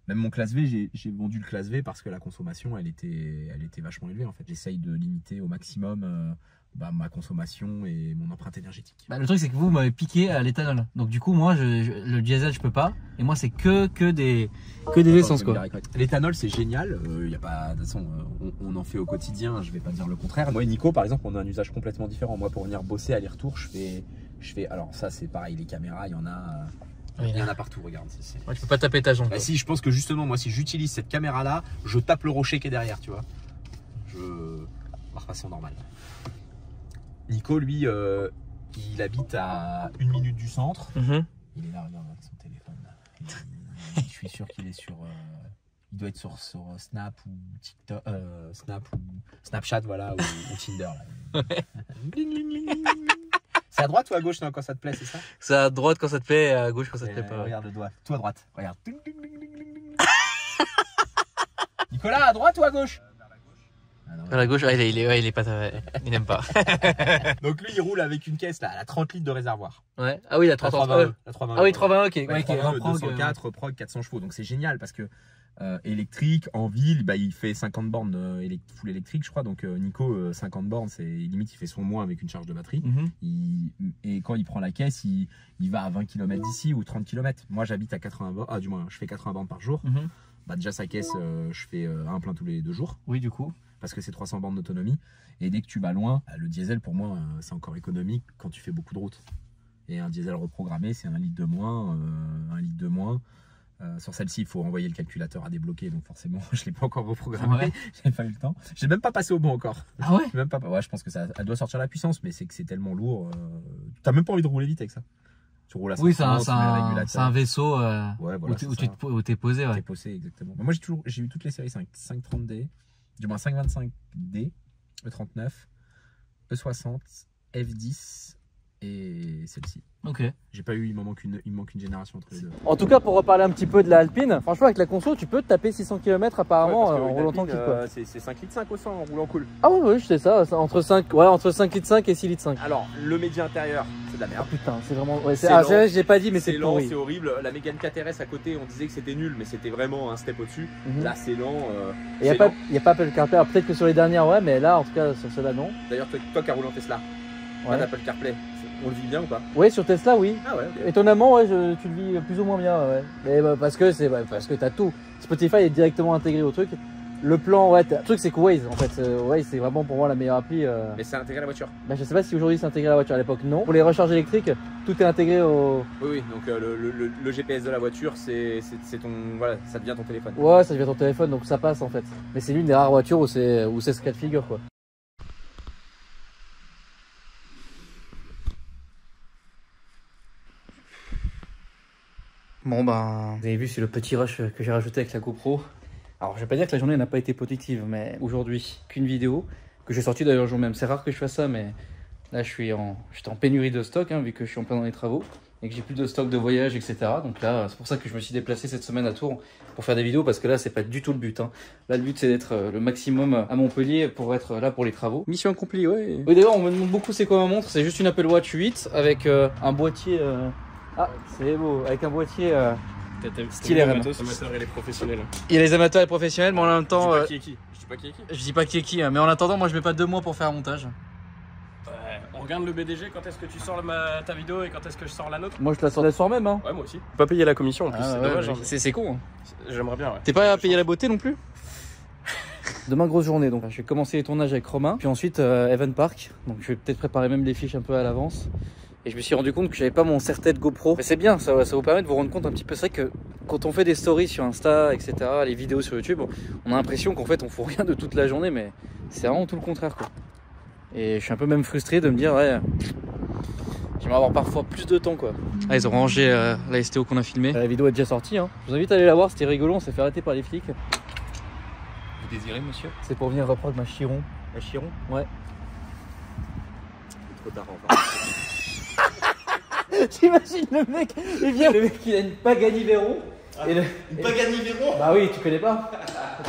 Même mon classe V, j'ai vendu le classe V parce que la consommation, elle était vachement élevée en fait. J'essaye de limiter au maximum ma consommation et mon empreinte énergétique. Bah, le truc c'est que vous m'avez piqué à l'éthanol. Donc du coup moi le diesel je peux pas. Et moi c'est que des essences quoi. L'éthanol c'est génial. Y a pas, de toute façon on en fait au quotidien. Je vais pas dire le contraire. Moi et Nico par exemple on a un usage complètement différent. Moi pour venir bosser aller-retour je fais. Alors ça c'est pareil, les caméras il y en a. Il y en a partout, regarde. Ouais, tu peux pas taper ta jambe. Bah, si, je pense que justement, moi, si j'utilise cette caméra-là, je tape le rocher qui est derrière, tu vois. Par façon normale. Nico, lui, il habite à 1 minute du centre. Il est là, regarde, avec son téléphone. Là. Je suis sûr qu'il est sur. Il doit être sur Snap ou TikTok, Snap ou Snapchat, voilà, ou Tinder. Là. C'est à droite ou à gauche non, quand ça te plaît, c'est ça? C'est à droite quand ça te plaît et à gauche quand ça te plaît pas. Regarde le doigt. Toi à droite. Regarde. Nicolas, à droite ou à gauche? À la gauche, il est pas. Il n'aime pas. Donc lui, il roule avec une caisse là, à 30 litres de réservoir. Ouais. Ah oui, la 320. Ah oui, 320, ok. Ouais, 204, prog, 400 chevaux. Donc c'est génial parce que électrique, en ville, il fait 50 bornes full électrique, je crois. Donc Nico, 50 bornes, c'est limite, il fait son moins avec une charge de batterie. Et quand il prend la caisse, il va à 20 km d'ici ou 30 km. Moi, j'habite à 80 bornes, du moins, je fais 80 bornes par jour. Déjà, sa caisse, je fais un plein tous les 2 jours. Oui, du coup. Parce que c'est 300 bornes d'autonomie. Et dès que tu vas loin, le diesel, pour moi, c'est encore économique quand tu fais beaucoup de routes. Et un diesel reprogrammé, c'est 1 litre de moins, 1 litre de moins. Sur celle-ci, il faut envoyer le calculateur à débloquer, donc forcément, je ne l'ai pas encore reprogrammé. Ouais. J'ai pas eu le temps. J'ai même pas passé au bon encore. Ah ouais? Même pas. Ouais, je pense que elle doit sortir la puissance, mais c'est que c'est tellement lourd. T'as même pas envie de rouler vite avec ça. Tu roules à 130, oui, c'est un vaisseau ouais, voilà, où t'es posé. Ouais. T'es posé, exactement. Moi, j'ai eu toutes les séries 530D, du moins 525D, E39, E60, F10 et celle-ci. Ok. J'ai pas eu, il me manque une génération entre les deux. En tout cas, pour reparler un petit peu de la Alpine, franchement, avec la conso, tu peux te taper 600 km apparemment en roulant tranquille. C'est 5 litres 5 au 100 en roulant cool. Ah oui, je sais ça, entre 5 litres 5 et 6 litres 5. Alors, le média intérieur, c'est de la merde. Ah putain, c'est vraiment. Ouais, je l'ai pas dit, mais c'est lent, pourri. C'est horrible. La Mégane 4RS à côté, on disait que c'était nul, mais c'était vraiment un step au-dessus. Là, c'est lent. Il n'y a pas Apple CarPlay. Alors, peut-être que sur les dernières, ouais, mais là, en tout cas, sur celle-là, non. D'ailleurs, toi qui as roulé en Tesla, pas d'Apple CarPlay. On le vit bien ou pas? Oui, sur Tesla, oui. Ah ouais, okay. Étonnamment, ouais, tu le vis plus ou moins bien. Ouais. Mais parce que t'as tout. Spotify est directement intégré au truc. Le plan, ouais, le truc c'est que Waze, en fait, Waze c'est vraiment pour moi la meilleure appli. Mais c'est intégré à la voiture? Bah, je sais pas si aujourd'hui c'est intégré à la voiture, à l'époque non. Pour les recharges électriques, tout est intégré au. Oui, donc le GPS de la voiture, c'est ton, voilà, ça devient ton téléphone. Ouais, ça devient ton téléphone, donc ça passe en fait. Mais c'est l'une des rares voitures où c'est ce cas de figure quoi. Bon ben, vous avez vu, c'est le petit rush que j'ai rajouté avec la GoPro. Alors je vais pas dire que la journée n'a pas été productive, mais aujourd'hui, qu'une vidéo, que j'ai sortie d'ailleurs le jour même. C'est rare que je fasse ça, mais là j'étais en pénurie de stock, hein, vu que je suis en plein dans les travaux, et que j'ai plus de stock de voyage, etc. Donc là, c'est pour ça que je me suis déplacé cette semaine à Tours pour faire des vidéos, parce que là c'est pas du tout le but. Hein. Là le but c'est d'être le maximum à Montpellier pour être là pour les travaux. Mission accomplie, ouais. Oui d'ailleurs on me demande beaucoup c'est quoi ma montre, c'est juste une Apple Watch 8 avec un boîtier... Ah, c'est beau, avec un boîtier stylé. Les amateurs et les professionnels. Il y a les amateurs et les professionnels, mais en même temps. Je dis pas qui est qui. Je dis pas qui est qui, hein, mais en attendant, moi je mets pas 2 mois pour faire un montage. On regarde le BDG, quand est-ce que tu sors ta vidéo et quand est-ce que je sors la nôtre? Moi je te la sors le soir même. Hein. Ouais, moi aussi. Pas payer la commission en plus, c'est dommage. Hein. C'est con. Hein. J'aimerais bien, ouais. T'es pas à payer la beauté non plus? Demain grosse journée, donc je vais commencer les tournages avec Romain, puis ensuite Evan Park, donc je vais peut-être préparer même les fiches un peu à l'avance. Et je me suis rendu compte que j'avais pas mon serre-tête GoPro. Mais c'est bien, ça vous permet de vous rendre compte un petit peu. C'est vrai que quand on fait des stories sur Insta, etc., les vidéos sur YouTube, on a l'impression qu'en fait on fout rien de toute la journée, mais c'est vraiment tout le contraire quoi. Et je suis un peu même frustré de me dire, ouais, j'aimerais avoir parfois plus de temps quoi. Ah, ils ont rangé la STO qu'on a filmé. La vidéo est déjà sortie, hein. Je vous invite à aller la voir, c'était rigolo, on s'est fait arrêter par les flics. Vous désirez, monsieur? C'est pour venir reprendre ma Chiron. La Chiron? Ouais. Trop tard encore. T'imagines le mec, il vient, le mec il a une Pagani Veyron. Une Pagani Veyron? Bah oui, tu connais pas?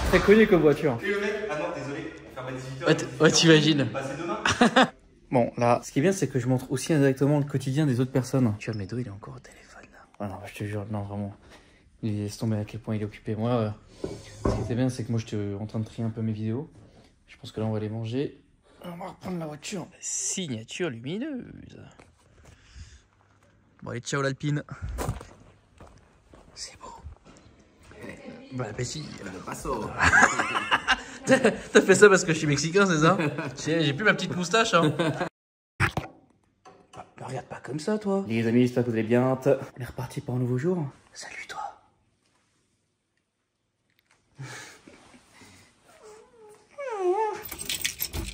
Très connu comme voiture. Et le mec, ah non, désolé, on ferme à 18h. Ouais, t'imagines. Passez demain. Bon, là, ce qui est bien, c'est que je montre aussi indirectement le quotidien des autres personnes. Tu vois, Médo, il est encore au téléphone. Ah non, je te jure, non, vraiment. Il laisse tomber à quel point il est occupé. Moi, ce qui était bien, c'est que moi, j'étais en train de trier un peu mes vidéos. Je pense que là, on va les manger. On va reprendre la voiture. Signature lumineuse. Bon allez, ciao l'Alpine. C'est beau. Bon appétit. T'as fait ça parce que je suis mexicain, c'est ça? J'ai plus ma petite moustache. Hein. Me regarde pas comme ça, toi. Les amis, j'espère que vous allez bien. On est reparti pour un nouveau jour. Salut, toi.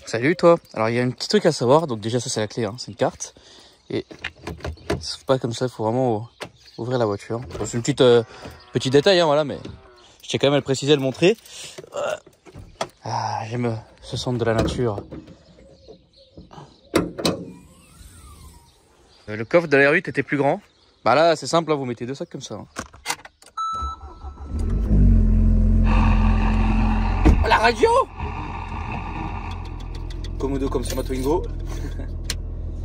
Salut, toi. Alors, il y a un petit truc à savoir. Donc, déjà, ça, c'est la clé. Hein. C'est une carte. Et ça s'ouvre pas comme ça. Il faut vraiment ouvrir la voiture. Bon, c'est une petite petit détail, hein, voilà, mais je tiens quand même à le préciser, à le montrer. Ah, j'aime ce son de la nature. Le coffre de la R8 était plus grand. Bah là, c'est simple, là, vous mettez deux sacs comme ça. Hein. Oh, la radio! Komodo comme sur ma Twingo.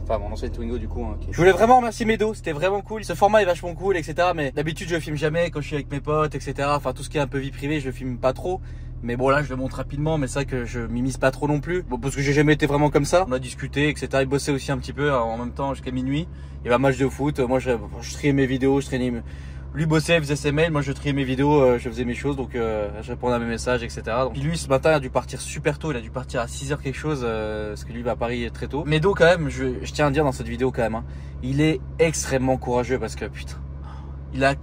Enfin, mon ancienne Twingo du coup. Hein, okay. Je voulais vraiment remercier Medo, c'était vraiment cool. Ce format est vachement cool, etc. Mais d'habitude, je filme jamais quand je suis avec mes potes, etc. Enfin, tout ce qui est un peu vie privée, je filme pas trop. Mais bon, là, je le montre rapidement, mais c'est vrai que je m'immisce pas trop non plus. Bon, parce que j'ai jamais été vraiment comme ça. On a discuté, etc. Il bossait aussi un petit peu en même temps jusqu'à minuit. Il y avait un match de foot. Moi, je triais mes vidéos, je traînais. Lui bossait, il faisait ses mails. Moi, je triais mes vidéos, je faisais mes choses. Donc, je répondais à mes messages, etc. Donc, puis lui, ce matin, il a dû partir super tôt. Il a dû partir à 6h quelque chose, parce que lui va à Paris très tôt. Medo, quand même, je tiens à dire dans cette vidéo, quand même, hein, il est extrêmement courageux parce que, putain, il a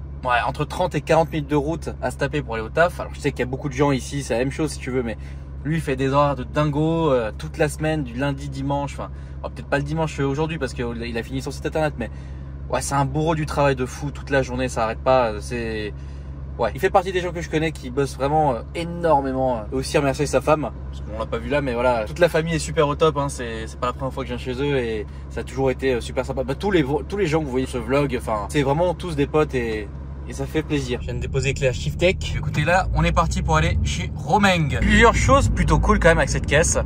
entre 30 et 40 minutes de route à se taper pour aller au taf. Alors je sais qu'il y a beaucoup de gens ici, c'est la même chose si tu veux, mais lui il fait des horaires de dingo toute la semaine, du lundi, dimanche, enfin peut-être pas le dimanche aujourd'hui parce qu'il a fini son site internet, mais ouais, c'est un bourreau du travail de fou toute la journée, ça arrête pas, c'est... Ouais, il fait partie des gens que je connais qui bossent vraiment énormément. Aussi remercier sa femme, parce qu'on l'a pas vu là, mais voilà, toute la famille est super au top. Hein. C'est pas la première fois que je viens chez eux et ça a toujours été super sympa. Bah, tous les gens que vous voyez ce vlog, enfin, c'est vraiment tous des potes et ça fait plaisir. Je viens de déposer les clés à Shiftech. Écoutez, là, on est parti pour aller chez Romeng. Plusieurs choses plutôt cool quand même avec cette caisse.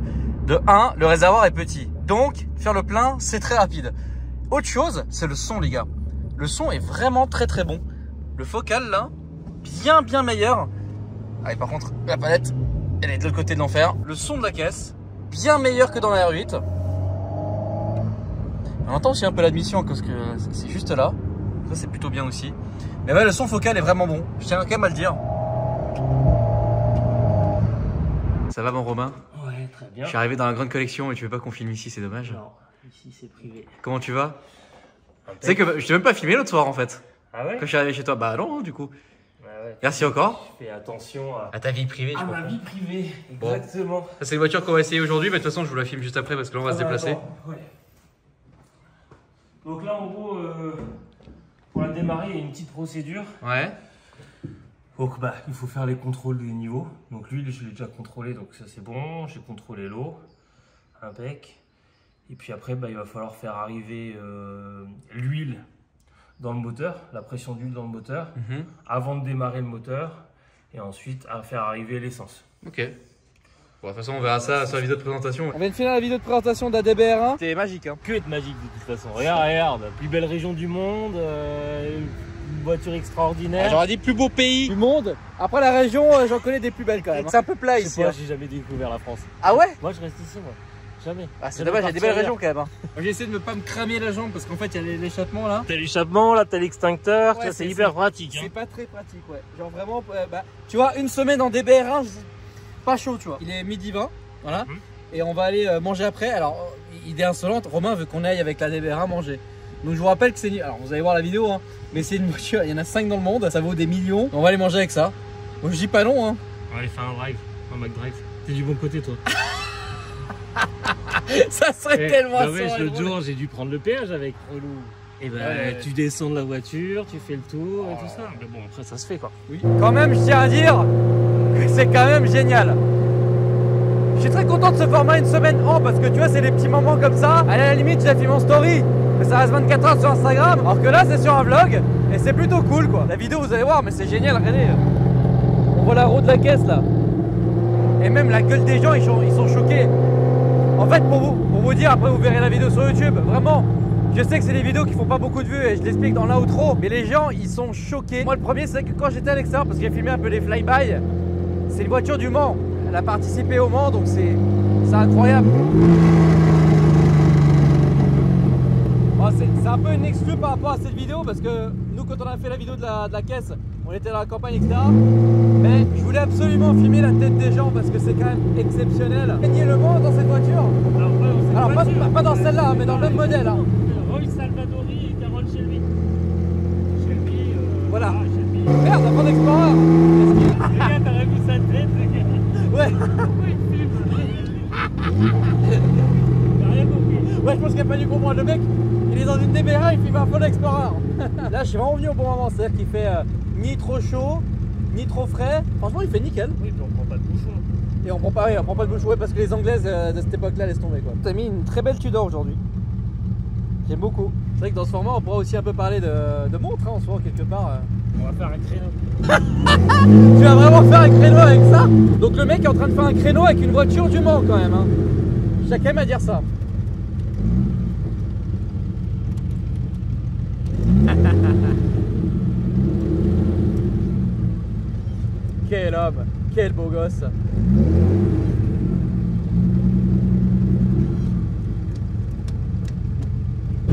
De 1, le réservoir est petit, donc faire le plein, c'est très rapide. Autre chose, c'est le son, les gars. Le son est vraiment très très bon. Le focal là, bien meilleur. Allez, par contre, la palette, elle est de l'autre côté de l'enfer. Le son de la caisse, bien meilleur que dans la R8. On entend aussi un peu l'admission parce que c'est juste là. Ça, c'est plutôt bien aussi. Mais ouais, le son focal est vraiment bon. Je tiens quand même à le dire. Ça va, mon Romain? Ouais, très bien. Je suis arrivé dans la grande collection et tu veux pas qu'on filme ici, c'est dommage. Non, ici c'est privé. Comment tu vas? Tu sais que je t'ai même pas filmé l'autre soir en fait. Ah ouais? Quand je suis arrivé chez toi. Bah non, du coup. Ouais. Merci encore. Fais attention à ta vie privée. À ma vie privée, exactement. Bon. Ça, c'est une voiture qu'on va essayer aujourd'hui, mais de toute façon, je vous la filme juste après parce que là, on va se déplacer. Ouais. Donc là, en gros, pour la démarrer, il y a une petite procédure. Ouais. Donc il faut faire les contrôles des niveaux. Donc lui, je l'ai déjà contrôlé, donc ça c'est bon. J'ai contrôlé l'eau, impec. Et puis après, il va falloir faire arriver l'huile dans le moteur, la pression d'huile dans le moteur, avant de démarrer le moteur. Et ensuite, à faire arriver l'essence. Ok. Bon, de toute façon, on verra ça sur la vidéo de présentation. On vient de finir la vidéo de présentation d'ADBR1. C'était magique, hein. Que être magique de toute façon. Regarde, plus belle région du monde, une voiture extraordinaire. J'aurais dit plus beau pays Du monde. Après la région, j'en connais des plus belles quand même. C'est un peu plat Je sais ici. pas, j'ai jamais découvert la France. Ah ouais? Moi, je reste ici, moi. Jamais. Ah, c'est dommage, il y a des belles régions quand même. Hein. J'ai essayé de ne pas me cramer la jambe parce qu'en fait il y a l'échappement là. T'as l'échappement, là, t'as l'extincteur, Ouais, c'est hyper pratique. C'est pas très pratique, ouais. Genre vraiment, tu vois, une semaine en DBR1, pas chaud, tu vois. Il est midi 20, voilà. Et on va aller manger après. Alors, idée insolente, Romain veut qu'on aille avec la DBR1 manger. Donc je vous rappelle que c'est... Alors vous allez voir la vidéo, hein. Mais c'est une voiture, il y en a 5 dans le monde, ça vaut des millions. On va aller manger avec ça. Bon, je dis pas non, hein. On va aller faire un drive, un McDrive. T'es du bon côté, toi. Ça serait tellement ouais, l'autre jour, j'ai dû prendre le péage avec relou. Et tu descends de la voiture, tu fais le tour et tout ça. Mais bon, après, ça se fait quoi. Oui. Quand même, je tiens à dire que c'est quand même génial. Je suis très content de ce format une semaine en parce que tu vois, c'est des petits moments comme ça. À la limite, j'ai filmé en story, mais ça reste 24 heures sur Instagram. Alors que là, c'est sur un vlog et c'est plutôt cool quoi. La vidéo, vous allez voir, mais c'est génial, regardez. On voit la roue de la caisse là. Et même la gueule des gens, ils sont choqués. En fait, pour vous dire, après vous verrez la vidéo sur YouTube, vraiment, je sais que c'est des vidéos qui font pas beaucoup de vues et je l'explique dans l'outro, mais les gens, ils sont choqués. Moi, le premier, c'est que quand j'étais à l'extérieur, parce que j'ai filmé un peu les fly-by, c'est une voiture du Mans. Elle a participé au Mans, donc c'est c'est incroyable. Bon, c'est un peu une exclue par rapport à cette vidéo parce que nous, quand on a fait la vidéo de la caisse, on était dans la campagne, etc. Mais je voulais absolument filmer la tête des gens parce que c'est quand même exceptionnel. Gagner le monde dans cette voiture. Alors pas dans celle-là, mais dans le même modèle. Hein. Roy Salvadori et Carole Shelby. Shelby, voilà. Shelby. Merde, un Ford Explorer. Les gars, t'aurais vu sa tête, le gars. Ouais. Pourquoi il filme? T'as rien compris. Ouais, je pense qu'il a pas dû comprendre. Le mec, il est dans une DB1, il filme un Ford Explorer. Là, je suis vraiment venu au bon moment. C'est-à-dire qu'il fait ni trop chaud, ni trop frais. Franchement, il fait nickel. Oui, puis on prend pas de bouchon. Et on prend pas de bouche, ouais, parce que les Anglaises de cette époque-là laissent tomber quoi. T'as mis une très belle Tudor aujourd'hui. J'aime beaucoup. C'est vrai que dans ce format, on pourra aussi un peu parler de montres, hein, en soi, quelque part. On va faire un créneau. Tu vas vraiment faire un créneau avec ça? Donc le mec est en train de faire un créneau avec une voiture du Mans quand même. Hein. Chacun à dire ça. Quel homme, quel beau gosse.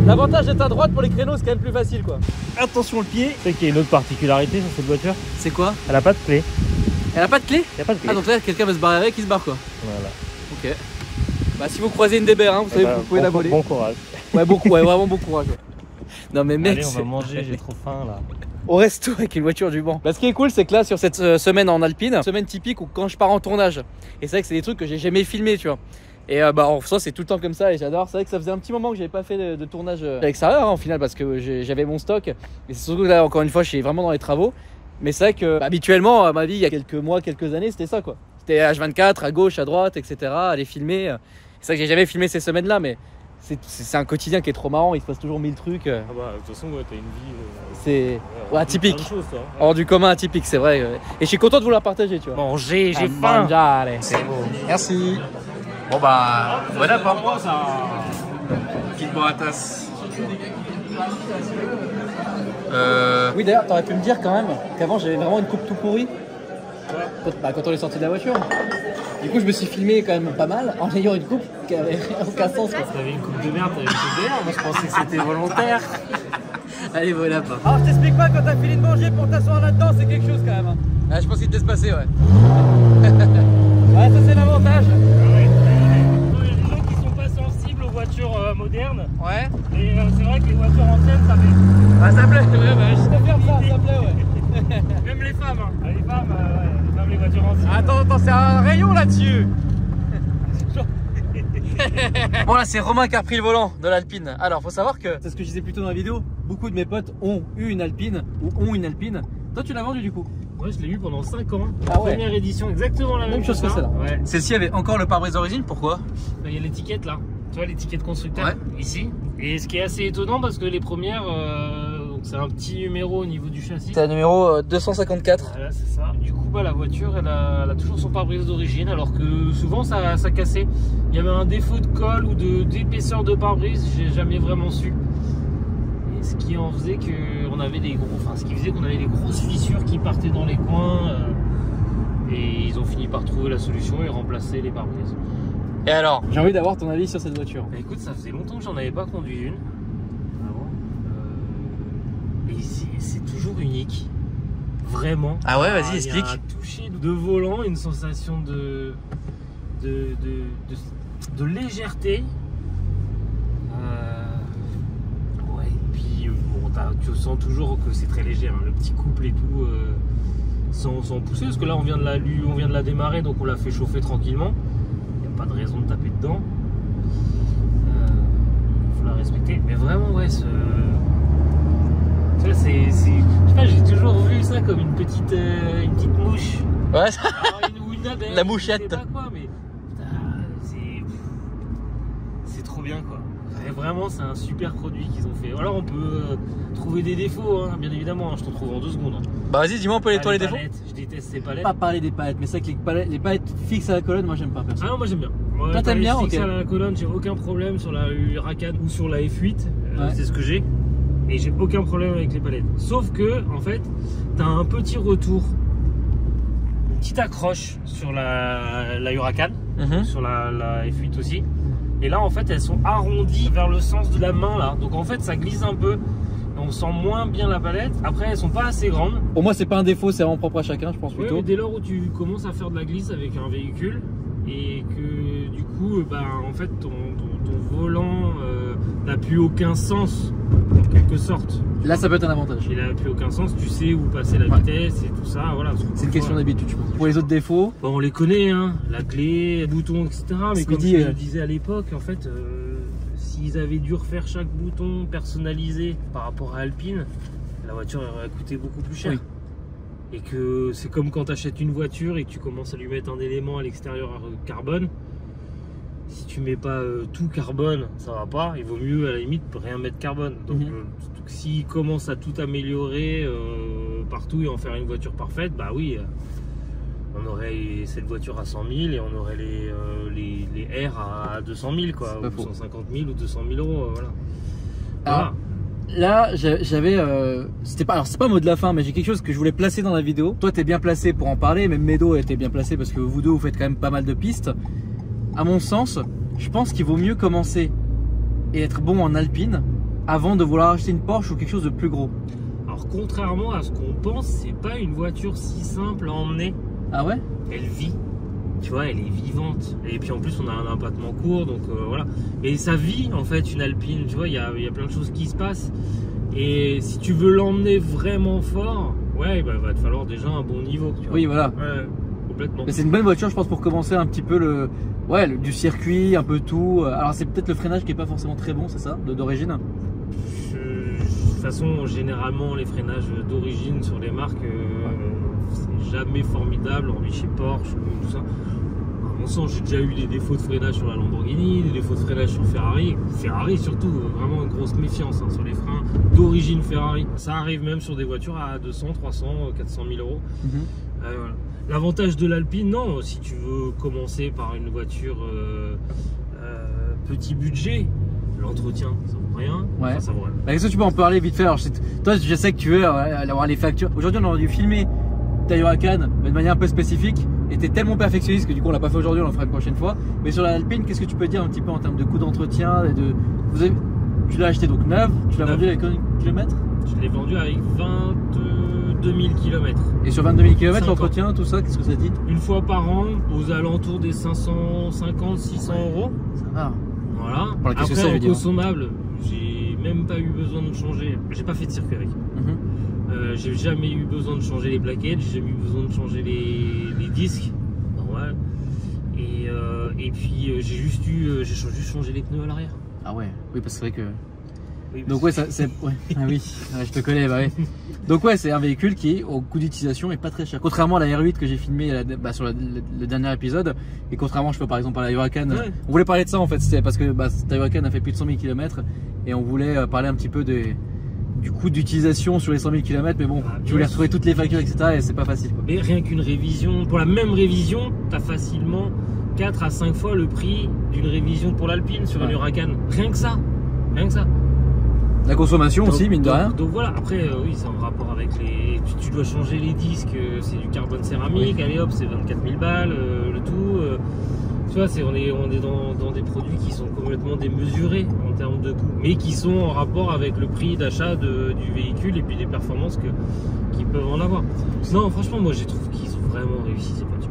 L'avantage d'être à droite pour les créneaux, c'est quand même plus facile quoi. Attention le pied. Tu sais qu'il y a une autre particularité sur cette voiture. C'est quoi? Elle a pas de clé. Elle a pas de clé? Il y a pas de clé. Ah donc là quelqu'un veut se barrer avec, il se barre quoi. Voilà. Ok. Bah si vous croisez une DB1, vous savez vous pouvez la voler. Bon courage. Ouais, ouais, vraiment bon courage. Ouais. Non mais mec, allez, on va manger, j'ai trop faim là. Au resto avec une voiture du Mans. Bah, ce qui est cool, c'est que là, sur cette semaine en Alpine, semaine typique où quand je pars en tournage, et c'est vrai que c'est des trucs que j'ai jamais filmé, tu vois. Et bah, en soi, c'est tout le temps comme ça et j'adore. C'est vrai que ça faisait un petit moment que j'avais pas fait de tournage à l'extérieur, hein, au final, parce que j'avais mon stock. Et c'est surtout que là, encore une fois, je suis vraiment dans les travaux. Mais c'est vrai que bah, habituellement, ma vie, il y a quelques mois, quelques années, c'était ça quoi. C'était H24, à gauche, à droite, etc. Aller filmer. C'est vrai que j'ai jamais filmé ces semaines-là, mais c'est un quotidien qui est trop marrant, il se passe toujours 1000 trucs. Ah bah de toute façon ouais, t'as une vie c'est ouais, atypique. Chose, toi, hein. Hors du commun, atypique, c'est vrai. Et je suis content de vous la partager, tu vois. Manger, j'ai faim. Mangiare. C'est beau. Merci. Bon bah, voilà par rapport à ça. Petite boire à tasse. Oui d'ailleurs, t'aurais pu me dire quand même qu'avant j'avais vraiment une coupe tout pourrie. Quand on est sorti de la voiture. Du coup, je me suis filmé quand même pas mal en ayant une coupe qui avait aucun sens. T'avais une coupe de merde, t'avais une coupe de merde. Moi, je pensais que c'était volontaire. Allez, voilà pas. Alors, je t'explique pas quand t'as fini de manger pour t'asseoir là-dedans, c'est quelque chose quand même. Hein. Ah, je pense qu'il te laisse passer, ouais. Ouais, ça c'est l'avantage. Ouais. Il y a des gens qui sont pas sensibles aux voitures modernes. Ouais. Et c'est vrai que les voitures anciennes, ça plaît. Ah, ça plaît. Ouais, bah, je sais faire ça plaît, ouais. Même les femmes, hein. Les femmes, même les voitures anciennes. Attends, c'est un rayon là-dessus. Bon là c'est Romain qui a repris le volant de l'Alpine. Alors faut savoir que, c'est ce que je disais plus tôt dans la vidéo, beaucoup de mes potes ont eu une Alpine ou ont une Alpine. Toi tu l'as vendu du coup? Ouais, je l'ai eu pendant 5 ans. Ah ouais. Première édition, exactement la même chose que celle-là. Ouais. Celle-ci avait encore le pare-brise d'origine, pourquoi? Il y a l'étiquette là, tu vois l'étiquette constructeur, ouais. Ici. Et ce qui est assez étonnant parce que les premières, c'est un petit numéro au niveau du châssis. C'est le numéro 254. Voilà, c'est ça. Du coup, bah, la voiture, elle a toujours son pare-brise d'origine, alors que souvent ça cassait. Il y avait un défaut de colle ou d'épaisseur de pare-brise, j'ai jamais vraiment su. Et ce qui en faisait qu'on avait des gros, enfin, ce qui faisait qu'on avait des grosses fissures qui partaient dans les coins. Et ils ont fini par trouver la solution et remplacer les pare-brises. Et alors, j'ai envie d'avoir ton avis sur cette voiture. Bah, écoute, ça faisait longtemps que j'en avais pas conduit une. Et c'est toujours unique. Vraiment. Ah ouais, vas-y, explique. Il y a un toucher de volant, une sensation de légèreté. Ouais, et puis bon, tu sens toujours que c'est très léger, hein, le petit couple et tout, sans pousser, parce que là on vient de la démarrer, donc on l'a fait chauffer tranquillement. Il n'y a pas de raison de taper dedans. Faut la respecter. Mais vraiment, ouais, tu vois, je sais pas, j'ai toujours vu ça comme une petite mouche. Ouais, Alors, ou une abeille. La mouchette. Je sais pas quoi, mais c'est trop bien quoi. Et vraiment, c'est un super produit qu'ils ont fait. Alors, on peut trouver des défauts, hein, bien évidemment. Hein, je t'en trouve en 2 secondes. Hein. Bah, vas-y, dis-moi un peu les défauts. Palettes, je déteste ces palettes. Pas parler des palettes, mais c'est vrai que les palettes fixes à la colonne, moi j'aime pas personne. Ah non, moi j'aime bien. Toi t'aimes bien, ok. À la colonne, j'ai aucun problème sur la Huracan ou sur la F8. Ouais. C'est ce que j'ai. Et j'ai aucun problème avec les palettes. Sauf que, en fait, t'as un petit retour, une petite accroche sur la Huracan. sur la F8 aussi. Et là en fait elles sont arrondies vers le sens de la main là, donc en fait ça glisse un peu. On sent moins bien la palette. Après, elles sont pas assez grandes. Pour moi, c'est pas un défaut, c'est vraiment propre à chacun, je pense plutôt. Ouais, dès lors où tu commences à faire de la glisse avec un véhicule et que du coup, en fait, ton volant n'a plus aucun sens en quelque sorte. Là, ça peut être un avantage. Il n'a plus aucun sens. Tu sais où passer la vitesse et tout ça. Voilà. C'est une question d'habitude, je pense. Pour les autres défauts, bon, on les connaît, hein. La clé, le bouton, etc. Mais comme je le disais à l'époque, en fait. S'ils avaient dû refaire chaque bouton personnalisé par rapport à Alpine, la voiture aurait coûté beaucoup plus cher. Oui. Et que c'est comme quand tu achètes une voiture et que tu commences à lui mettre un élément à l'extérieur carbone. Si tu mets pas tout carbone, ça va pas. Il vaut mieux à la limite rien mettre carbone. Donc s'ils commencent à tout améliorer partout et en faire une voiture parfaite, bah oui. On aurait cette voiture à 100 000 et on aurait les R à 200 000 quoi, ou 150 000 ou 200 000 euros, voilà. Alors, là, j'avais, c'est pas le mot de la fin, mais j'ai quelque chose que je voulais placer dans la vidéo. Toi, t'es bien placé pour en parler, même Medo était bien placé parce que vous deux, vous faites quand même pas mal de pistes. À mon sens, je pense qu'il vaut mieux commencer et être bon en Alpine avant de vouloir acheter une Porsche ou quelque chose de plus gros. Alors, contrairement à ce qu'on pense, c'est pas une voiture si simple à emmener. Ah ouais? Elle vit, tu vois, elle est vivante. Et puis en plus on a un empattement court, donc voilà. Et ça vit en fait une Alpine, tu vois, il y a plein de choses qui se passent. Et si tu veux l'emmener vraiment fort, ouais, bah, va te falloir déjà un bon niveau. Tu vois. Oui, voilà. Ouais, complètement. C'est une bonne voiture, je pense, pour commencer un petit peu du circuit, un peu tout. Alors c'est peut-être le freinage qui est pas forcément très bon, c'est ça, d'origine? De toute façon, généralement les freinages d'origine sur les marques. C'est jamais formidable, hormis chez Porsche ou tout ça. À mon sens, j'ai déjà eu des défauts de freinage sur la Lamborghini, des défauts de freinage sur Ferrari. Ferrari surtout, vraiment une grosse méfiance sur les freins d'origine Ferrari. Ça arrive même sur des voitures à 200, 300, 400 000 euros. Voilà. L'avantage de l'Alpine, non, si tu veux commencer par une voiture petit budget, l'entretien, ça vaut rien. Ouais. Enfin, ça vaut rien. Est-ce que tu peux en parler vite fait? Alors, toi, je sais que tu veux avoir les factures. Aujourd'hui, on aurait dû filmer ta Huracan, mais de manière un peu spécifique, et t'es tellement perfectionniste que du coup on l'a pas fait aujourd'hui, on le fera une prochaine fois. Mais sur la Alpine, qu'est-ce que tu peux dire un petit peu en termes de coût d'entretien et tu l'as acheté donc neuf, tu l'as vendu avec combien de kilomètres? Je l'ai vendu avec 22 000 km. Et sur 22 000 km, l'entretien, tout ça, qu'est-ce que ça dit? Une fois par an, aux alentours des 550, 600 euros. Ça va. Voilà. Après, en consommable, j'ai même pas eu besoin de changer. J'ai pas fait de circuit avec. J'ai jamais eu besoin de changer les plaquettes, j'ai jamais eu besoin de changer les disques, normal. Et puis j'ai juste changé les pneus à l'arrière. Ah ouais, oui, parce que c'est vrai que. Oui, donc ouais, c'est. Ouais. Ah oui, je te connais, bah ouais. Donc ouais, c'est un véhicule qui, au coût d'utilisation, est pas très cher. Contrairement à la R8 que j'ai filmé sur le dernier épisode, et contrairement, je peux par exemple à la Huracan. Ouais. On voulait parler de ça en fait, c'était parce que ta Huracan a fait plus de 100 000 km et on voulait parler un petit peu du coût d'utilisation sur les 100 000 km, mais bon, tu voulais retrouver toutes les factures, etc. et c'est pas facile quoi. Mais rien qu'une révision, pour la même révision, t'as facilement 4 à 5 fois le prix d'une révision pour l'Alpine sur une Huracan. Rien que ça. Rien que ça. La consommation donc, aussi, mine de rien. Donc voilà, après, oui, c'est en rapport avec les. Tu dois changer les disques, c'est du carbone céramique, allez hop, c'est 24 000 balles, le tout. Tu vois, on est dans des produits qui sont complètement démesurés en termes de coût, mais qui sont en rapport avec le prix d'achat du véhicule et puis les performances qu'ils peuvent en avoir. Non, franchement, moi, je trouve qu'ils ont vraiment réussi ces voitures.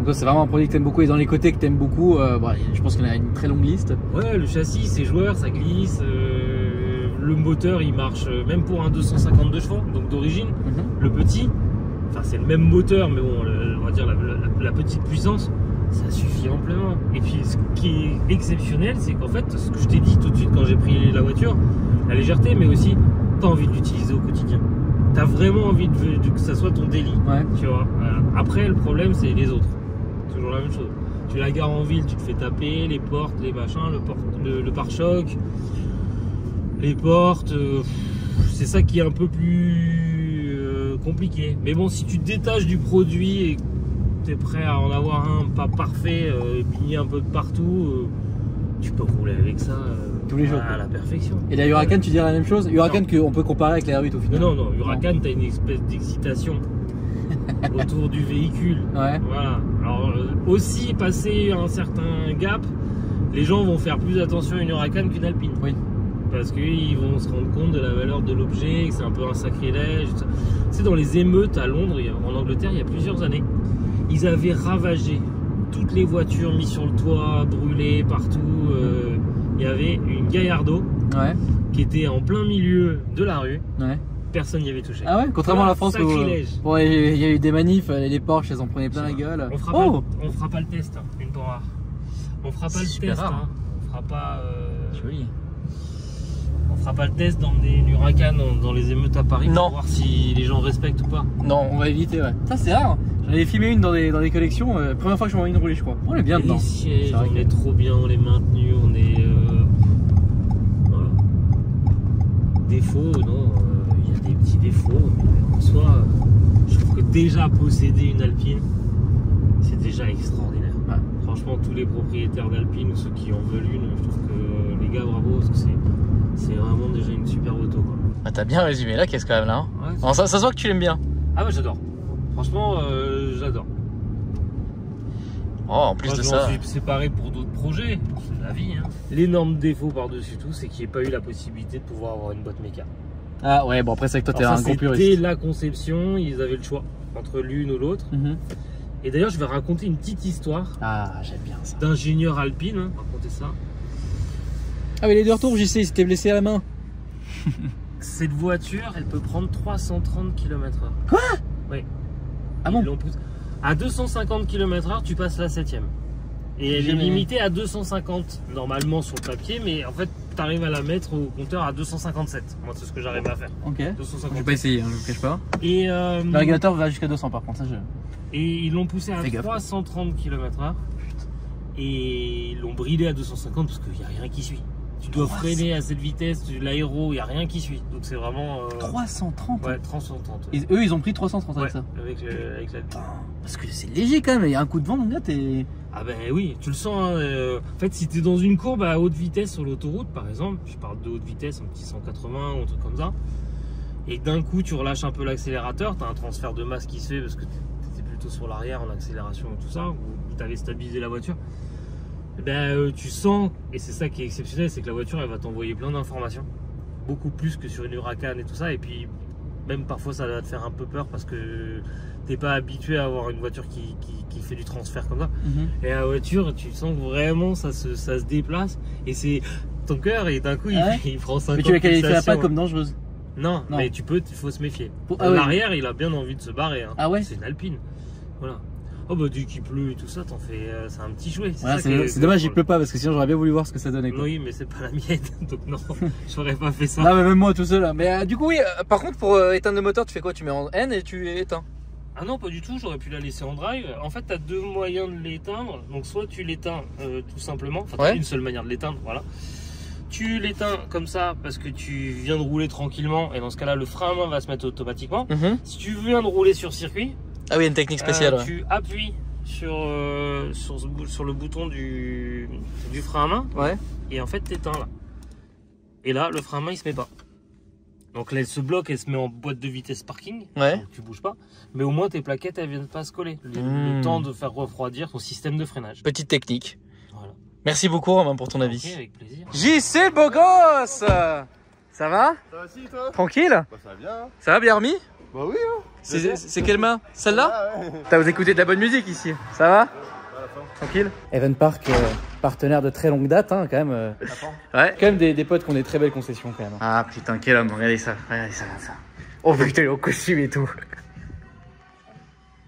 Donc c'est vraiment un produit que t'aimes beaucoup et dans les côtés que t'aimes beaucoup, je pense qu'il y a une très longue liste. Ouais, le châssis, c'est joueur, ça glisse. Le moteur il marche même pour un 252 chevaux, donc d'origine, le petit, enfin c'est le même moteur mais bon, on va dire la petite puissance, ça suffit amplement. Et puis ce qui est exceptionnel, c'est qu'en fait, ce que je t'ai dit tout de suite quand j'ai pris la voiture, la légèreté, mais aussi t'as envie de l'utiliser au quotidien. T'as vraiment envie que ça soit ton délit, tu vois. Après le problème c'est les autres, toujours la même chose. Tu la gares en ville, tu te fais taper, les portes, les machins, le pare-choc. Les portes, c'est ça qui est un peu plus compliqué. Mais bon, si tu te détaches du produit et que tu es prêt à en avoir un pas parfait, pigné un peu de partout, tu peux rouler avec ça tous les jours à la perfection. Et la Huracan, tu dirais la même chose? Huracan qu'on peut comparer avec la R8 au final? Non, Huracan, tu as une espèce d'excitation autour du véhicule. Ouais. Voilà. Alors aussi passer un certain gap, les gens vont faire plus attention à une Huracan qu'une Alpine. Oui. Parce qu'ils vont se rendre compte de la valeur de l'objet, que c'est un peu un sacrilège. Tu sais, dans les émeutes à Londres, en Angleterre, il y a plusieurs années, ils avaient ravagé toutes les voitures mises sur le toit, brûlées partout. Il y avait une Gallardo qui était en plein milieu de la rue. Ouais. Personne n'y avait touché. Ah ouais, contrairement à la France où sacrilège. il y a eu des manifs, les Porsche, elles en prenaient plein la gueule. On fera pas le test, hein, une pour rare. On fera pas le super test. rare. Hein. On fera pas. Joli. On fera pas le test d'emmener une Huracan dans les émeutes à Paris Non. pour voir si les gens respectent ou pas. Non, on va éviter, ouais. Ça, c'est rare. J'en avais filmé une dans des collections. Première fois que je m'en ai une roulée, je crois. On est bien dedans. Les sièges, on est trop bien, on est maintenu, on est. Voilà. Défauts, non, il y a des petits défauts, mais en soi, je trouve que déjà posséder une Alpine, c'est déjà extraordinaire. Ouais. Franchement, tous les propriétaires d'Alpine ou ceux qui en veulent une, je trouve que les gars, bravo, parce que c'est vraiment déjà une super auto, quoi. Ah, t'as bien résumé la caisse quand même là. Hein. Ouais, Alors, ça se voit que tu l'aimes bien. ah ouais, j'adore. Franchement, j'adore. Oh, en plus de ça. Je m'en suis séparé pour d'autres projets, c'est la vie. Hein. L'énorme défaut par-dessus tout, c'est qu'il n'y ait pas eu la possibilité de pouvoir avoir une boîte méca. Ah ouais, bon après c'est que toi t'es un gros puriste. Dès la conception, ils avaient le choix entre l'une ou l'autre. Et d'ailleurs, je vais raconter une petite histoire. Ah, j'aime bien ça. D'ingénieur alpine, hein, raconter ça. Ah mais les deux retours, j'y sais, il s'était blessé à la main. Cette voiture, elle peut prendre 330 km/h. Quoi? Oui. Ah bon? À 250 km/h, tu passes la 7ème. Et elle est limitée à 250 normalement sur le papier, mais en fait, tu arrives à la mettre au compteur à 257. Moi, c'est ce que j'arrive à faire. Ok. 257. Je vais pas essayer, hein, je vous cache pas. Et le régulateur va jusqu'à 200 par contre, ça je... Et ils l'ont poussé à 330 km/h. Et ils l'ont bridé à 250 parce qu'il n'y a rien qui suit. Tu dois freiner à cette vitesse, l'aéro, il n'y a rien qui suit. Donc c'est vraiment. 330? Ouais, 330. Et eux, ils ont pris 330 avec ça? Avec la. Parce que c'est léger quand même, il y a un coup de vent, mon gars, t'es. Ah ben oui, tu le sens. Hein, en fait, si tu es dans une courbe à haute vitesse sur l'autoroute, par exemple, je parle de haute vitesse, un petit 180 ou un truc comme ça, et d'un coup tu relâches un peu l'accélérateur, tu as un transfert de masse qui se fait parce que tu étais plutôt sur l'arrière en accélération et tout ça, ou tu avais stabilisé la voiture. Ben, tu sens, et c'est ça qui est exceptionnel, c'est que la voiture elle va t'envoyer plein d'informations, beaucoup plus que sur une Huracan et tout ça, et puis même parfois ça va te faire un peu peur parce que t'es pas habitué à avoir une voiture qui fait du transfert comme ça. Et la voiture, tu sens que vraiment ça se déplace, et c'est ton cœur, et d'un coup il prend 50. Mais tu la qualifierais pas comme dangereuse? Non, mais il faut se méfier. L'arrière, il a bien envie de se barrer. Hein. Ah ouais? C'est une Alpine. Voilà. Oh bah dès qu'il pleut et tout ça, t'en fais, c'est un petit jouet. Voilà, c'est dommage, il pleut pas parce que sinon j'aurais bien voulu voir ce que ça donnait. Quoi. Oui, mais c'est pas la mienne, donc non, j'aurais pas fait ça. Non, mais même moi tout seul. Mais du coup, oui. Par contre, pour éteindre le moteur, tu fais quoi? Tu mets en N et tu éteins? Ah non, pas du tout. J'aurais pu la laisser en drive. En fait, t'as deux moyens de l'éteindre. Donc soit tu l'éteins tout simplement. Enfin, t'as une seule manière de l'éteindre. Voilà. Tu l'éteins comme ça parce que tu viens de rouler tranquillement, et dans ce cas-là, le frein à main va se mettre automatiquement. Si tu viens de rouler sur circuit, ah oui, une technique spéciale. Tu appuies sur le bouton du frein à main, et en fait t'éteins là. Et là, le frein à main il se met pas. Donc là, elle se bloque, elle se met en boîte de vitesse parking. Donc tu bouges pas, mais au moins tes plaquettes elles viennent pas se coller. Le temps de faire refroidir ton système de freinage. Petite technique. Voilà. Merci beaucoup Romain pour ton avis. Okay, avec plaisir. JC le beau gosse. Ça va? Ça va aussi toi? Tranquille? Bah ça va bien. Ça va bien remis? Bah oui hein. C'est quelle main? Celle-là? Ouais. T'as vous écouté de la bonne musique ici? Ça va? Tranquille? Even Park, partenaire de très longue date hein, quand même. Ouais, quand même des potes qui ont des très belles concessions quand même. Ah putain, quel homme, regardez ça, regardez ça. Oh putain, il est au costume et tout.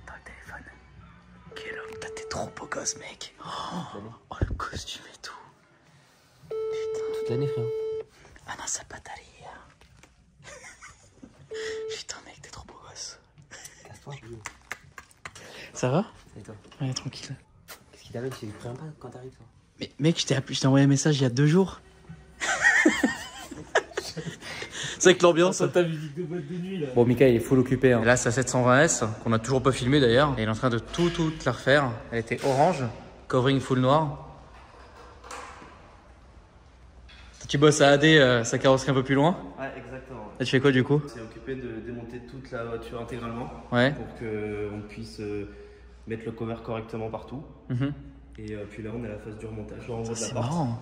Dans le téléphone. Quel homme, t'es trop beau gosse mec. Oh le costume et tout. Putain. Toute l'année frère. Ah non, ça patalie. Putain mec, t'es trop beau gosse. Ça va? Et toi? Ouais, tranquille. Qu'est-ce qui t'arrive? Tu préviens pas quand t'arrives toi? Mais mec, je t'ai envoyé un message il y a 2 jours. C'est avec l'ambiance. Ta musique de boîte de nuit là. Bon, Mika il est full occupé. Hein. Là, c'est la 720S qu'on a toujours pas filmé d'ailleurs. Et il est en train de tout la refaire. Elle était orange, covering full noir. Si tu bosses à AD, sa carrosserie un peu plus loin. Ouais, exactement. tu fais quoi du coup? C'est occupé de démonter toute la voiture intégralement. Ouais. Pour qu'on puisse mettre le cover correctement partout. Et puis là, on est à la phase du remontage. C'est marrant.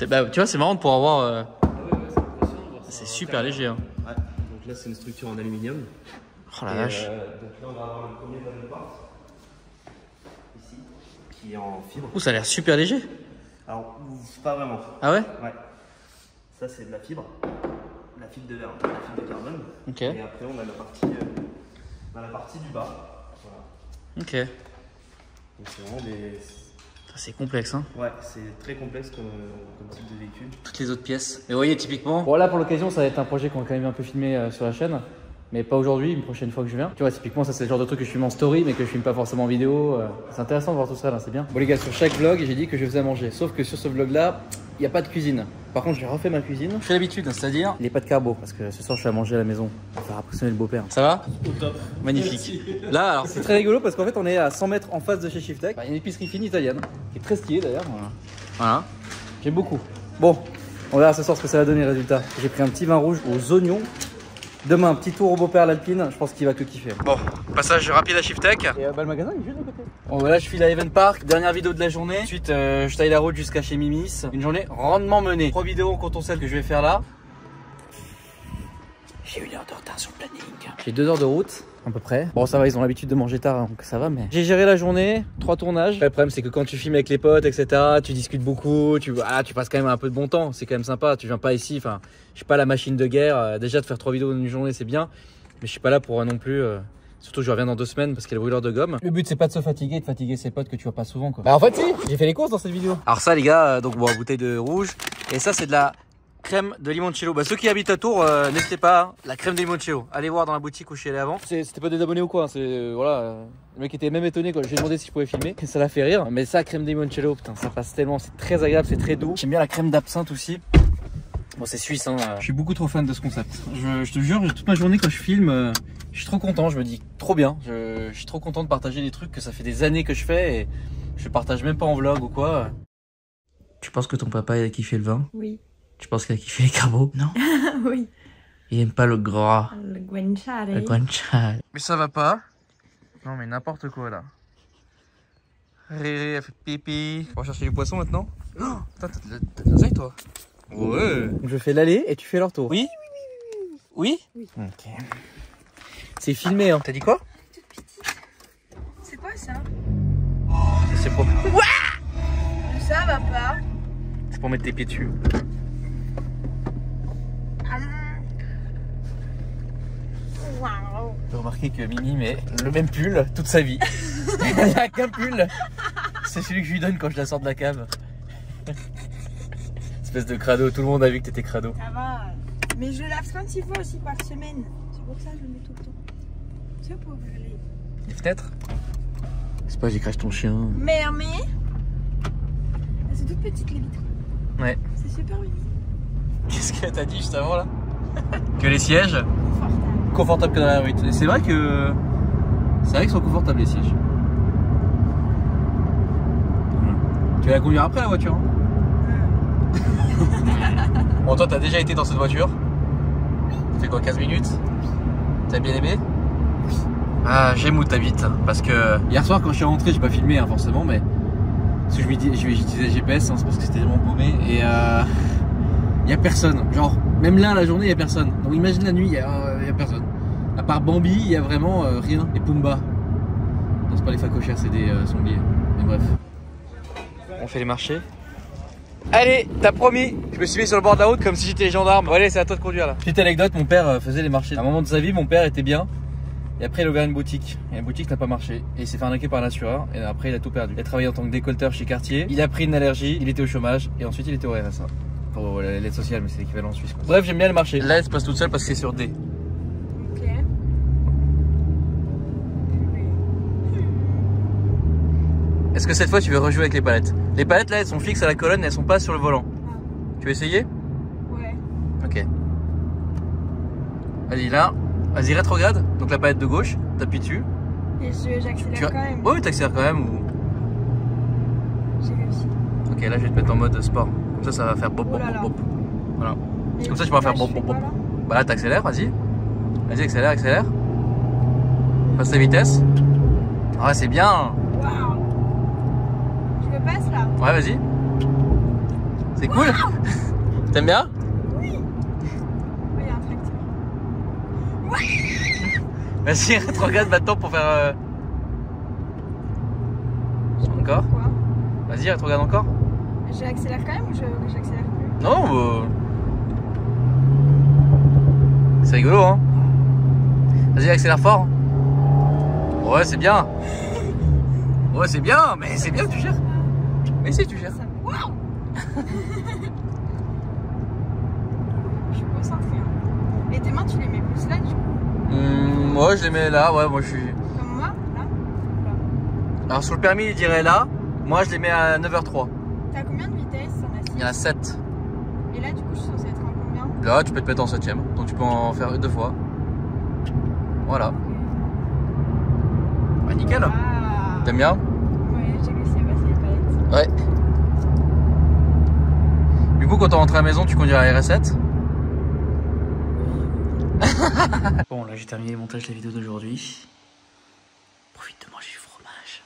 Bah, tu vois, c'est marrant de pouvoir avoir. C'est super léger. Hein. Ouais. Donc là, c'est une structure en aluminium. Oh la vache. Donc là, on va avoir le premier panneau de porte. Ici, qui est en fibre. Oh, ça a l'air super léger. Alors, pas vraiment. Ah ouais? Ouais. Ça, c'est de la fibre. La fibre de verre, la fibre de carbone. Ok. Et après, on a la partie du bas. Voilà. Ok. Donc, c'est vraiment des. C'est complexe, hein? Ouais, c'est très complexe comme type de véhicule. Toutes les autres pièces. Mais vous voyez, typiquement. Bon, là, pour l'occasion, ça va être un projet qu'on va quand même un peu filmer sur la chaîne. Mais pas aujourd'hui, une prochaine fois que je viens. Tu vois, typiquement, ça, c'est le genre de truc que je filme en story, mais que je filme pas forcément en vidéo. C'est intéressant de voir tout ça, là, c'est bien. Bon, les gars, sur chaque vlog, j'ai dit que je faisais à manger. Sauf que sur ce vlog-là, il n'y a pas de cuisine. Par contre, j'ai refait ma cuisine. Je fais l'habitude, c'est-à-dire les pâtes carbo. Parce que ce soir, je suis à manger à la maison. Pour faire impressionner le beau-père. Ça va? Au top. Magnifique. Là, alors, c'est très rigolo parce qu'en fait, on est à 100 mètres en face de chez Shiftech. Il y a une épicerie fine italienne, qui est très stylée d'ailleurs. Voilà. J'aime beaucoup. Bon, on verra ce soir ce que ça va donner, le résultat. J'ai pris un petit vin rouge aux oignons. Demain, un petit tour au beau-père l'Alpine, je pense qu'il va que kiffer. Bon, passage rapide à Shiftech. Et le magasin il est juste de côté. Bon, voilà, je file à Event Park, dernière vidéo de la journée. Ensuite, je taille la route jusqu'à chez Mimis. Une journée rondement menée. 3 vidéos comptons celle que je vais faire là. J'ai 1 heure de retard sur le planning. J'ai 2 heures de route, à peu près. Bon, ça va, ils ont l'habitude de manger tard, donc ça va, mais. J'ai géré la journée, 3 tournages. Le problème, c'est que quand tu filmes avec les potes, etc., tu discutes beaucoup, tu passes quand même un peu de bon temps. C'est quand même sympa. Tu viens pas ici, enfin, je suis pas la machine de guerre. Déjà, de faire 3 vidéos dans une journée, c'est bien. Mais je suis pas là pour non plus. Surtout, je reviens dans 2 semaines parce qu'il y a le brûleur de gomme. Le but, c'est pas de se fatiguer, de fatiguer ses potes que tu vois pas souvent, quoi. Bah, en fait, si, j'ai fait les courses dans cette vidéo. Alors, ça, les gars, donc, bon, bouteille de rouge. Et ça, c'est de la crème de limoncello. Bah, ceux qui habitent à Tours, n'hésitez pas, hein, la crème de limoncello. Allez voir dans la boutique où je suis allé avant. C'était pas des abonnés ou quoi, hein, c'est voilà. Le mec était même étonné quand j'ai demandé si je pouvais filmer. Ça l'a fait rire. Mais ça, crème de limoncello, putain, ça passe tellement, c'est très agréable, c'est très doux. J'aime bien la crème d'absinthe aussi. Bon, c'est suisse, hein. Je suis beaucoup trop fan de ce concept. Je te jure, toute ma journée quand je filme, je suis trop content. Je me dis trop bien. Je suis trop content de partager des trucs que ça fait des années que je fais et je partage même pas en vlog ou quoi. Tu penses que ton papa il a kiffé le vin? Oui. Tu penses qu'il a kiffé les carbos? Non. Oui. Il aime pas le gras. Le guanciale. Le guanciale. Mais ça va pas. Non mais n'importe quoi là. Riri a fait pipi. On va chercher du poisson maintenant. Oh, putain, t'as de l'oseille toi? Ouais. Je fais l'aller et tu fais le retour. Oui. Oui. Oui. Ok. C'est filmé hein. T'as dit quoi? C'est quoi ça? C'est pour... Ça va pas. C'est pour mettre tes pieds dessus. Wow. J'ai remarqué que Mimi met le même pull toute sa vie. Il n'y a qu'un pull. C'est celui que je lui donne quand je la sors de la cave. Espèce de crado, tout le monde a vu que t'étais crado. Ça va. Mais je lave 36 fois aussi par semaine. C'est pour ça que je le mets tout le temps. C'est pour geler. Les fenêtres? C'est pas, j'ai craché ton chien. Mais. C'est toute petite les vitres. Ouais. C'est super mimi. Qu'est-ce qu'elle t'a dit juste avant là? Que les sièges Confortable. Confortables que dans la rue. C'est vrai que. C'est vrai qu'ils sont confortables les sièges. Tu vas la conduire après la voiture hein? Bon, toi t'as déjà été dans cette voiture? Ça fait quoi, 15 minutes? T'as bien aimé? Oui. Ah, j'aime où t'habites. Parce que hier soir quand je suis rentré, j'ai pas filmé hein, forcément, mais. Parce que j'utilisais GPS, hein, c'est parce que c'était tellement paumé. Et y a personne. Genre, même là, la journée, y a personne. Donc imagine la nuit, y a personne. À part Bambi, y a vraiment rien. Et Pumba. Non, c'est pas les facochères, c'est des sangliers. Mais bref. On fait les marchés. Allez, t'as promis. Je me suis mis sur le bord de la route comme si j'étais gendarme. Bon, allez, c'est à toi de conduire là. Petite anecdote, mon père faisait les marchés. À un moment de sa vie, mon père était bien. Et après, il a ouvert une boutique. Et la boutique n'a pas marché. Et il s'est fait arnaquer par l'assureur. Et après, il a tout perdu. Il a travaillé en tant que décolleteur chez Cartier. Il a pris une allergie. Il était au chômage. Et ensuite, il était au RSA. Pour l'aide sociale, mais c'est l'équivalent en Suisse. Quoi. Bref, j'aime bien le marché. Là, elle se passe toute seule parce que c'est sur D. Ok. Est-ce que cette fois, tu veux rejouer avec les palettes? Les palettes, là, elles sont fixes à la colonne. Elles sont pas sur le volant. Ah. Tu veux essayer? Ouais. Ok. Vas-y, là. Vas-y, rétrograde. Donc la palette de gauche. T'appuies dessus. Et j'accélère quand même. Oui, t'accélères quand même ou... J'ai réussi. Ok, là je vais te mettre en mode sport. Comme ça, ça va faire bop bop bop bop. Voilà. Comme ça, tu pourras faire bop bop bop. Bah là t'accélères, vas-y. Vas-y, accélère, accélère. Passe la vitesse. Ouais, c'est bien. Waouh. Je me passe là. Ouais, vas-y. C'est cool. T'aimes bien? Oui. Il y a un tracteur. Vas-y, regarde maintenant pour faire... Encore? Vas-y, regarde encore. J'accélère quand même ou j'accélère plus? Non, c'est rigolo, hein. Vas-y, accélère fort. Ouais, c'est bien. Ouais, c'est bien, mais c'est bien que tu gères. Mais si, tu gères. Waouh. Je suis concentrée. Hein. Et tes mains, tu les mets plus là, du coup? Moi, je les mets là, ouais, moi je suis... Comme moi, là? Alors, sur le permis, il dirait là. Moi, je les mets à 9h03. T'as combien de vitesse? Il y en a 7. Et là, du coup, je suis censée être en combien? Là, tu peux te mettre en 7ème. Donc, tu peux en faire 2 fois. Voilà. Bah, nickel. Ah. T'aimes bien? Ouais, j'ai réussi à passer les palettes. Ouais. Du coup, quand on rentre à la maison, tu conduis à la RS7. Bon, là, j'ai terminé le montage de la vidéo d'aujourd'hui. Profite de manger du fromage.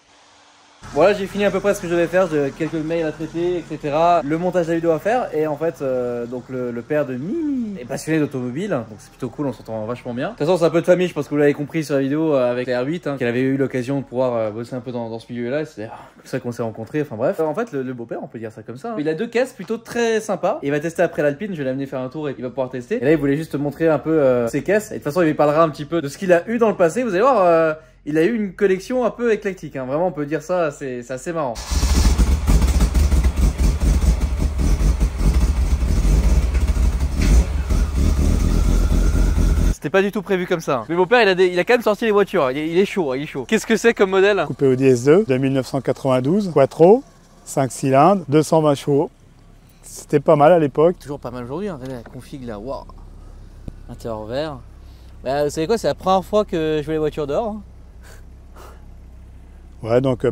Voilà, j'ai fini à peu près ce que je devais faire. J'ai quelques mails à traiter, etc. Le montage de la vidéo à faire. Et en fait, donc le père de Mimi est passionné d'automobile. Donc c'est plutôt cool, on s'entend vachement bien. De toute façon, c'est un peu de famille, je pense que vous l'avez compris sur la vidéo avec la R8, hein, qu'elle avait eu l'occasion de pouvoir bosser un peu dans ce milieu-là. C'est comme ça qu'on s'est rencontrés. Enfin bref. En fait, le beau-père, on peut dire ça comme ça. Hein. Il a 2 caisses plutôt très sympas. Il va tester après l'Alpine. Je vais l'amener faire un tour et il va pouvoir tester. Et là, il voulait juste montrer un peu ses caisses. Et de toute façon, il lui parlera un petit peu de ce qu'il a eu dans le passé. Vous allez voir. Il a eu une collection un peu éclectique, hein. Vraiment on peut dire ça, c'est assez marrant. C'était pas du tout prévu comme ça. Mais mon père il a quand même sorti les voitures, il est chaud, il est chaud. Qu'est-ce que c'est comme modèle? Coupé Audi S2 de 1992, Quattro, 5 cylindres, 220 chevaux. C'était pas mal à l'époque. Toujours pas mal aujourd'hui, hein. Regardez la config là, waouh. Intérieur vert. Bah, vous savez quoi, c'est la première fois que je vois les voitures dehors. Hein. Ouais, donc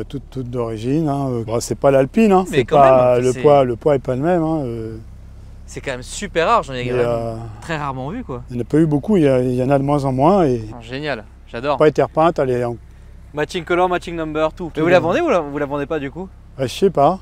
toute d'origine. Hein. Bon, c'est pas l'Alpine, hein. Mais c'est pas même, le poids est pas le même. Hein. C'est quand même super rare, j'en ai très rarement vu quoi. Il n'y en a pas eu beaucoup, il y en a de moins en moins. Et... Oh, génial, j'adore. Pas été repeinte, elle est en... Matching color, matching number, tout. Mais vous la vendez ou vous la vendez pas du coup? Je sais pas.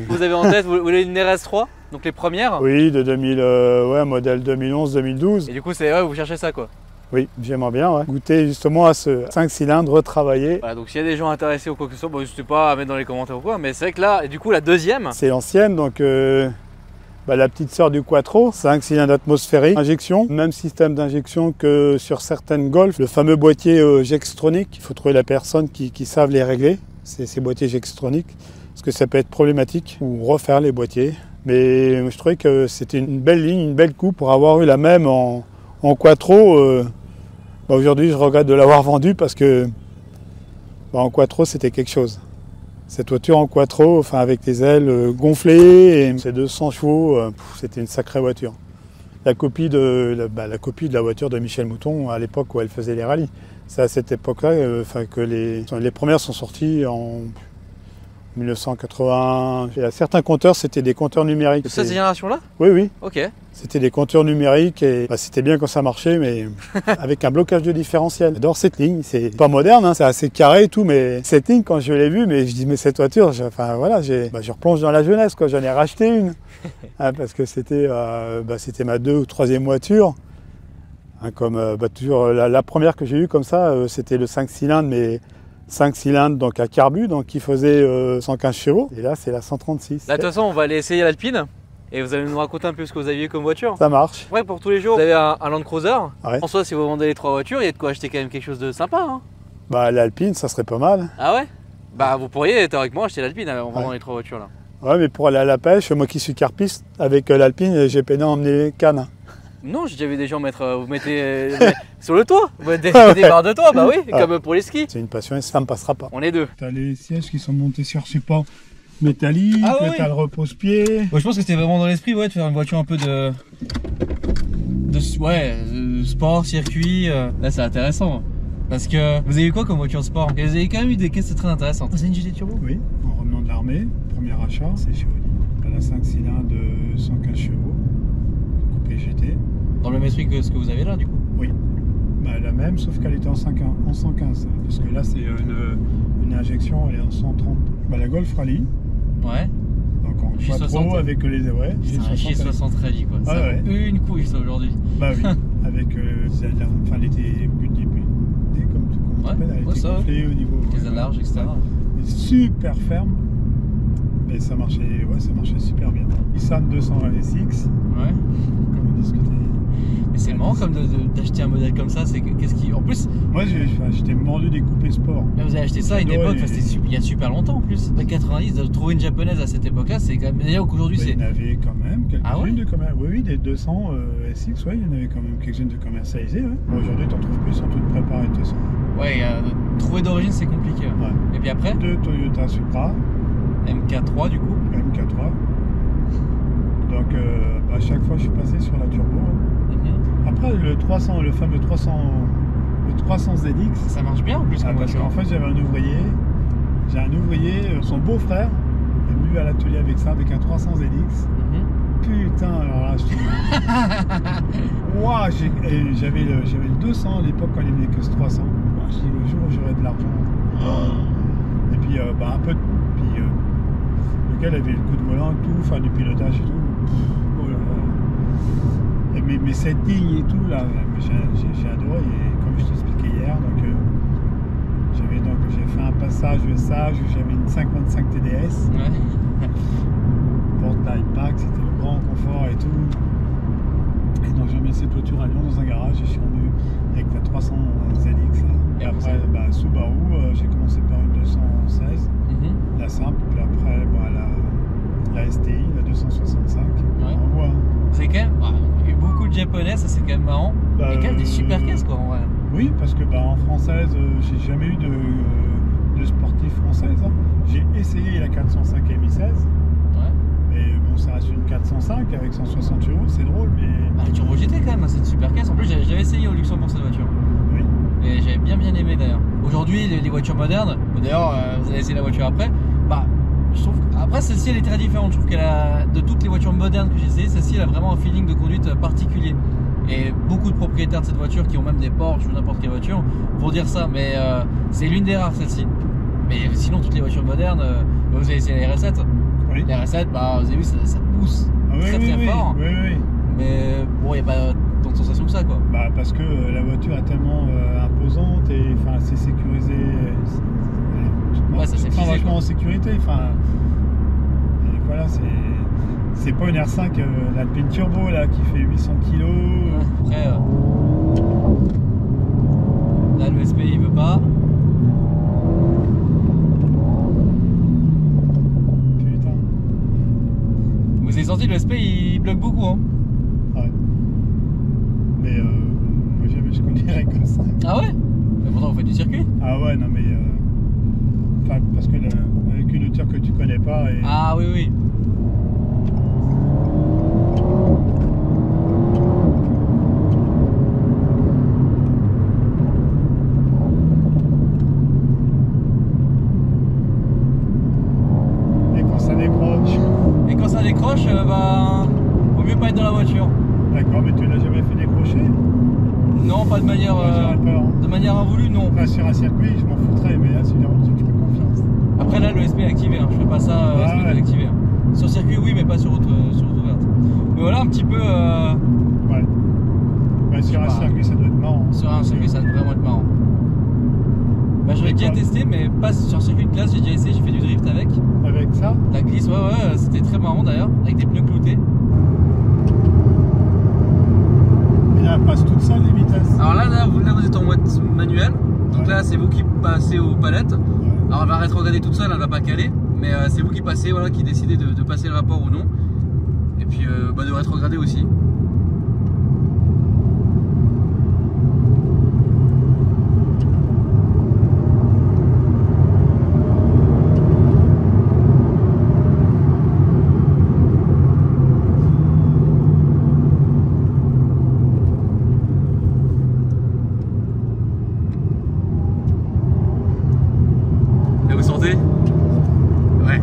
Vous avez en tête, vous voulez une RS3, donc les premières? Oui, de 2000, ouais, modèle 2011-2012. Et du coup, ouais, vous cherchez ça quoi? Oui, j'aimerais bien goûter justement à ce 5 cylindres retravaillé. Voilà, donc s'il y a des gens intéressés ou quoi que ce soit, bon, n'hésitez pas à mettre dans les commentaires ou quoi, mais c'est vrai que là, et du coup la deuxième... C'est l'ancienne, donc la petite sœur du Quattro, 5 cylindres atmosphériques, injection, même système d'injection que sur certaines Golf, le fameux boîtier Gextronic, il faut trouver la personne qui savent les régler, ces boîtiers Gextronic, parce que ça peut être problématique, ou refaire les boîtiers. Mais je trouvais que c'était une belle ligne, une belle coupe pour avoir eu la même en Quattro. Aujourd'hui, je regrette de l'avoir vendue parce que en Quattro, c'était quelque chose. Cette voiture en Quattro, enfin avec les ailes gonflées et ses 200 chevaux, c'était une sacrée voiture. La copie de la voiture de Michel Mouton à l'époque où elle faisait les rallyes. C'est à cette époque-là que les premières sont sorties en 1980. Et à certains compteurs, c'était des compteurs numériques. De cette génération-là? Oui, oui. Ok. C'était des compteurs numériques et c'était bien quand ça marchait, mais avec un blocage de différentiel. J'adore cette ligne. C'est pas moderne, hein, c'est assez carré et tout, mais cette ligne, quand je l'ai vue, mais je dis, mais cette voiture, je replonge dans la jeunesse, quoi. J'en ai racheté une. Hein, parce que c'était ma 2e ou 3e voiture. Hein, comme toujours la première que j'ai eue comme ça, c'était le 5 cylindres, mais 5 cylindres donc à carbu, donc qui faisait 115 chevaux. Et là, c'est la 136. Là, de toute façon, on va aller essayer l'Alpine. Et vous allez nous raconter un peu ce que vous aviez comme voiture. Ça marche. Ouais, pour tous les jours, vous avez un Land Cruiser. Ouais. En soi, si vous vendez les 3 voitures, il y a de quoi acheter quand même quelque chose de sympa. Hein. Bah, l'Alpine, ça serait pas mal. Ah ouais? Bah, vous pourriez théoriquement acheter l'Alpine en vendant les 3 voitures là. Ouais, mais pour aller à la pêche, moi qui suis carpiste, avec l'Alpine, j'ai peiné à emmener les cannes. Non, j'ai déjà vu des gens vous mettez sur le toit, vous mettez des barres de toit, bah oui, comme pour les skis. C'est une passion et ça ne passera pas. On est deux. T'as les sièges qui sont montés sur support métallique, t'as le repose-pied. Ouais, je pense que c'était vraiment dans l'esprit de faire une voiture un peu de sport, circuit. Là c'est intéressant. Parce que vous avez eu quoi comme voiture de sport? Vous avez quand même eu des caisses très intéressantes. C'est une GT Turbo? Oui, en revenant de l'armée, premier achat, c'est chez Audi. Elle a 5 cylindres de 115 chevaux. coupé GT. Dans le même esprit que ce que vous avez là, du coup? Oui. Bah, la même, sauf qu'elle était en 115. Parce que là, c'est une injection, elle est en 130. Bah, la Golf Rally. Ouais. Donc en quattro avec les. Ouais, c'est un J60 Rally, quoi. Ah, ça ouais. Une couille, ça, aujourd'hui. Bah oui. Avec. Enfin, elle était comme elle était gonflée au niveau. Les larges, etc. Ouais. Super ferme. Mais ça marchait super bien. Nissan 220 SX. Ouais. Comme on discutait. Mais c'est marrant comme d'acheter un modèle comme ça. C'est qu'est-ce qui. En plus. Moi, j'étais mordu des coupés sport. Là, vous avez acheté ça à une époque, il y a super longtemps en plus. En 90, de trouver une japonaise à cette époque-là, c'est quand même. D'ailleurs qu'aujourd'hui, c'est. Il y en avait quand même quelques-unes de commercialisées. Oui, des 200 SX, ouais, il y en avait quand même quelques-unes de commercialisées. Ouais. Bon, aujourd'hui, t'en trouves plus, sont toutes préparées de toute façon. Ouais, trouver d'origine, c'est compliqué. Ouais. Et puis après 2 Toyota Supra. MK3 du coup. MK3. Donc, à chaque fois, je suis passé sur la turbo. Après, le fameux 300 ZX. Ça marche bien en plus. Parce qu'en fait, j'avais un ouvrier. J'ai un ouvrier, son beau-frère est venu à l'atelier avec ça, avec un 300 ZX. Putain, alors là, je te dis. Ouah, j'avais le 200 à l'époque quand il venait que ce 300. Ouah, je dis, le jour où j'aurai de l'argent. Et puis, un peu. Puis, lequel avait le coup de volant et tout, enfin, du pilotage et tout. Oh là là. Et mes settings et tout, là, j'ai adoré. Et comme je t'expliquais hier, j'ai fait un passage de sage où j'avais une 525 TDS. Ouais. Portail pack, c'était le grand confort et tout. Et donc j'ai mis cette voiture à Lyon dans un garage et je suis revenu avec la 300 ZX là. Et après Subaru, j'ai commencé par une 216, la simple, puis après la STI, la 265. Ouais. On voit. C'est quand même, il y a eu beaucoup de japonais, ça c'est quand même marrant. Il y a quand même des super caisses quoi en vrai. Oui, parce que en française, j'ai jamais eu de sportif française. Hein. J'ai essayé la 405 MI16. Mais bon, ça reste une 405 avec 160 €, c'est drôle, mais. La Turbo GT quand même, c'est une super caisse. En plus, j'avais essayé au Luxembourg cette voiture. Oui. Et j'avais bien aimé d'ailleurs. Aujourd'hui, les voitures modernes, d'ailleurs, vous allez essayer la voiture après. Je trouve après celle-ci elle est très différente. Je trouve qu'elle a, de toutes les voitures modernes que j'ai essayées, celle-ci elle a vraiment un feeling de conduite particulier. Et beaucoup de propriétaires de cette voiture qui ont même des Porsche ou n'importe quelle voiture vont dire ça. Mais c'est l'une des rares celle-ci. Mais sinon, toutes les voitures modernes, vous avez essayé la RS7. Oui. Les RS7, vous avez vu, ça pousse très fort. Oui. Mais bon, il n'y a pas tant de sensations que ça, quoi. Parce que la voiture est tellement imposante et c'est sécurisé. Ça c'est vachement en sécurité. Et voilà, c'est pas une R5, l'Alpine Turbo là qui fait 800 kg. Après, là le SPI il veut pas. Vous avez senti le SPI il bloque beaucoup hein. Ouais. Mais moi je conduirais comme ça. Ah ouais? Mais pourtant vous faites du circuit? Ah ouais non mais parce que avec une hauteur que tu connais pas et... Ah oui. Et quand ça décroche, vaut mieux pas être dans la voiture. D'accord, mais tu l'as jamais fait décrocher? Non, pas de manière de manière invoulue, non. Enfin, sur un circuit, je m'en foutrais, mais là, c'est une tu te fais confiance. Après là, le SP est activé, hein. Je fais pas ça SP désactivé. Sur circuit, oui, mais pas sur route ouverte. Mais voilà un petit peu. Ouais. Sur un circuit, ça doit être marrant. Sur un circuit, ça doit vraiment être marrant. J'aurais déjà testé, mais pas sur un circuit de classe. J'ai déjà essayé, j'ai fait du drift avec. Avec ça? La glisse, ouais, c'était très marrant d'ailleurs, avec des pneus cloutés. Et là, elle passe toute seule les vitesses. Alors là vous êtes en mode manuel. Donc là, c'est vous qui passez aux palettes. Ouais. Alors elle va rétrograder toute seule, elle va pas caler. Mais c'est vous qui passez, qui décidez de passer le rapport ou non. Et puis de rétrograder aussi. Vous sentez? Ouais.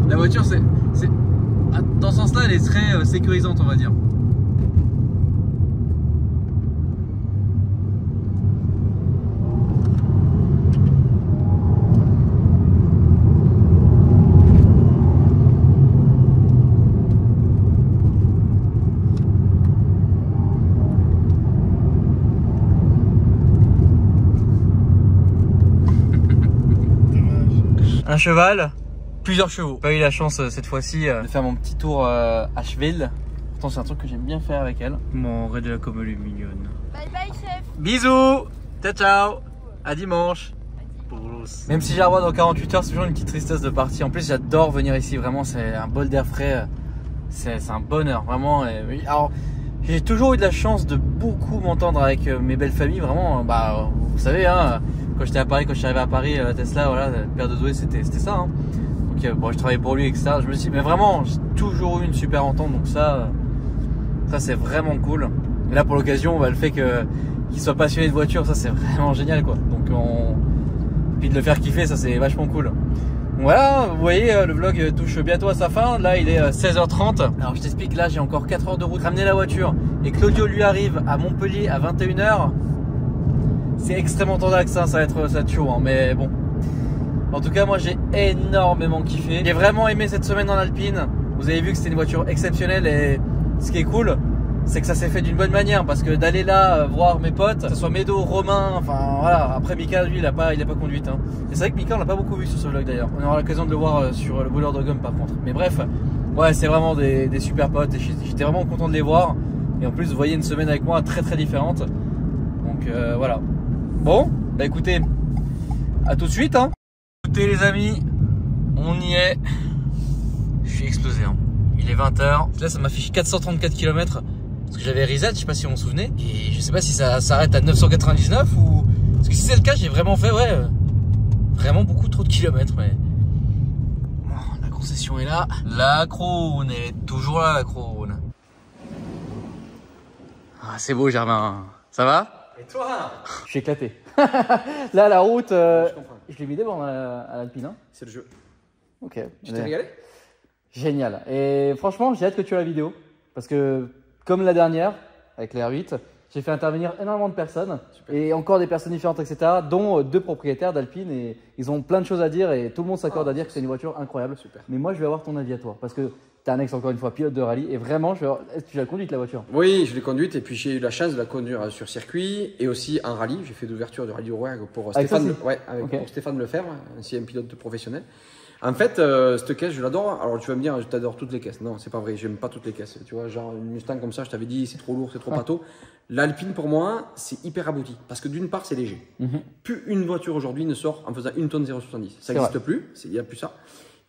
La voiture, dans ce sens-là, elle est très sécurisante, on va dire. Un cheval, plusieurs chevaux. Pas eu la chance cette fois-ci de faire mon petit tour à Schwil. Pourtant c'est un truc que j'aime bien faire avec elle. Mon raid de la comme elle est mignonne. Bye bye chef. Bisous. Ciao ciao. À dimanche. Même si j'ai la voix dans 48 heures, c'est toujours une petite tristesse de partir. En plus j'adore venir ici, vraiment c'est un bol d'air frais. C'est un bonheur, vraiment. Alors j'ai toujours eu de la chance de beaucoup m'entendre avec mes belles familles, vraiment. Bah vous savez hein. Quand j'étais à Paris, quand je suis arrivé à Paris, la Tesla, voilà, le père de Zoé, c'était ça. Hein. Donc bon, je travaillais pour lui, etc. Je me suis dit, mais vraiment, j'ai toujours eu une super entente. Donc ça c'est vraiment cool. Et là, pour l'occasion, le fait qu'il soit passionné de voiture, ça c'est vraiment génial, quoi. Donc puis de le faire kiffer, ça c'est vachement cool. Donc, voilà, vous voyez, le vlog touche bientôt à sa fin. Là, il est 16h30. Alors je t'explique, là, j'ai encore 4 heures de route. Ramener la voiture et Claudio lui arrive à Montpellier à 21h. C'est extrêmement tendax, ça va être chaud, hein, mais bon. En tout cas, moi j'ai énormément kiffé. J'ai vraiment aimé cette semaine en Alpine. Vous avez vu que c'était une voiture exceptionnelle et ce qui est cool, c'est que ça s'est fait d'une bonne manière parce que d'aller là voir mes potes, que ce soit Médo, Romain, enfin voilà. Après Mika, lui, il a pas conduite. Hein. Et c'est vrai que Mika, on l'a pas beaucoup vu sur ce vlog d'ailleurs. On aura l'occasion de le voir sur le Bouleur de Gomme par contre. Mais bref, ouais, c'est vraiment des super potes et j'étais vraiment content de les voir. Et en plus, vous voyez une semaine avec moi très différente. Donc voilà. Bon, bah écoutez, à tout de suite hein. Écoutez les amis, on y est. Je suis explosé hein. Il est 20h. Là ça m'affiche 434 km. Parce que j'avais reset, je sais pas si vous vous souvenez. Et je sais pas si ça s'arrête à 999 ou... Parce que si c'est le cas, j'ai vraiment fait, ouais, vraiment beaucoup trop de kilomètres. Mais bon, la concession est là. La Krone est toujours là, la Krone. Ah, c'est beau Germain. Ça va? Et toi? Je suis éclaté. Là, la route, je l'ai mis des bornes à l'Alpine. Hein. C'est le jeu. Ok. Tu t'es régalé? Génial. Et franchement, j'ai hâte que tu aies la vidéo. Parce que, comme la dernière, avec les R8, j'ai fait intervenir énormément de personnes. Super. Et encore des personnes différentes, etc. Dont 2 propriétaires d'Alpine. Et ils ont plein de choses à dire. Et tout le monde s'accorde à dire que c'est une voiture incroyable. Super. Mais moi, je vais avoir ton avis à toi. Parce que t'es un ex, encore une fois, pilote de rallye. Et vraiment, est-ce que tu l'as conduite la voiture? Oui, je l'ai conduite. Et puis j'ai eu la chance de la conduire sur circuit et aussi en rallye. J'ai fait l'ouverture du rallye Rouergue pour Stéphane, pour Stéphane Lefebvre, ancien pilote professionnel. En fait, cette caisse, je l'adore. Alors tu vas me dire, je t'adore toutes les caisses. Non, c'est pas vrai, j'aime pas toutes les caisses. Tu vois, genre une Mustang comme ça, je t'avais dit, c'est trop lourd, c'est trop pâteau. L'Alpine, pour moi, c'est hyper abouti. Parce que d'une part, c'est léger. Plus une voiture aujourd'hui ne sort en faisant 1 tonne 0,70. Ça n'existe plus, il n'y a plus ça.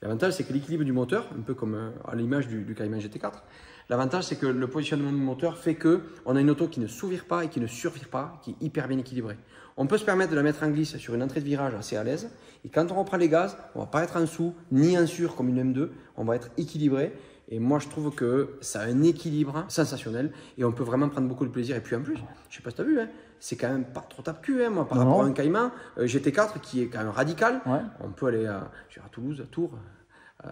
L'avantage, c'est que l'équilibre du moteur, un peu comme à l'image du Cayman GT4, l'avantage, c'est que le positionnement du moteur fait qu'on a une auto qui ne s'ouvre pas et qui ne survire pas, qui est hyper bien équilibrée. On peut se permettre de la mettre en glisse sur une entrée de virage assez à l'aise. Et quand on reprend les gaz, on ne va pas être en sous ni en sur comme une M2. On va être équilibré. Et moi, je trouve que ça a un équilibre sensationnel. Et on peut vraiment prendre beaucoup de plaisir. Et puis en plus, je ne sais pas si tu as vu, hein, c'est quand même pas trop tape-cul, hein, moi, par rapport à un Cayman GT4 qui est quand même radical. Ouais. On peut aller à Toulouse, à Tours.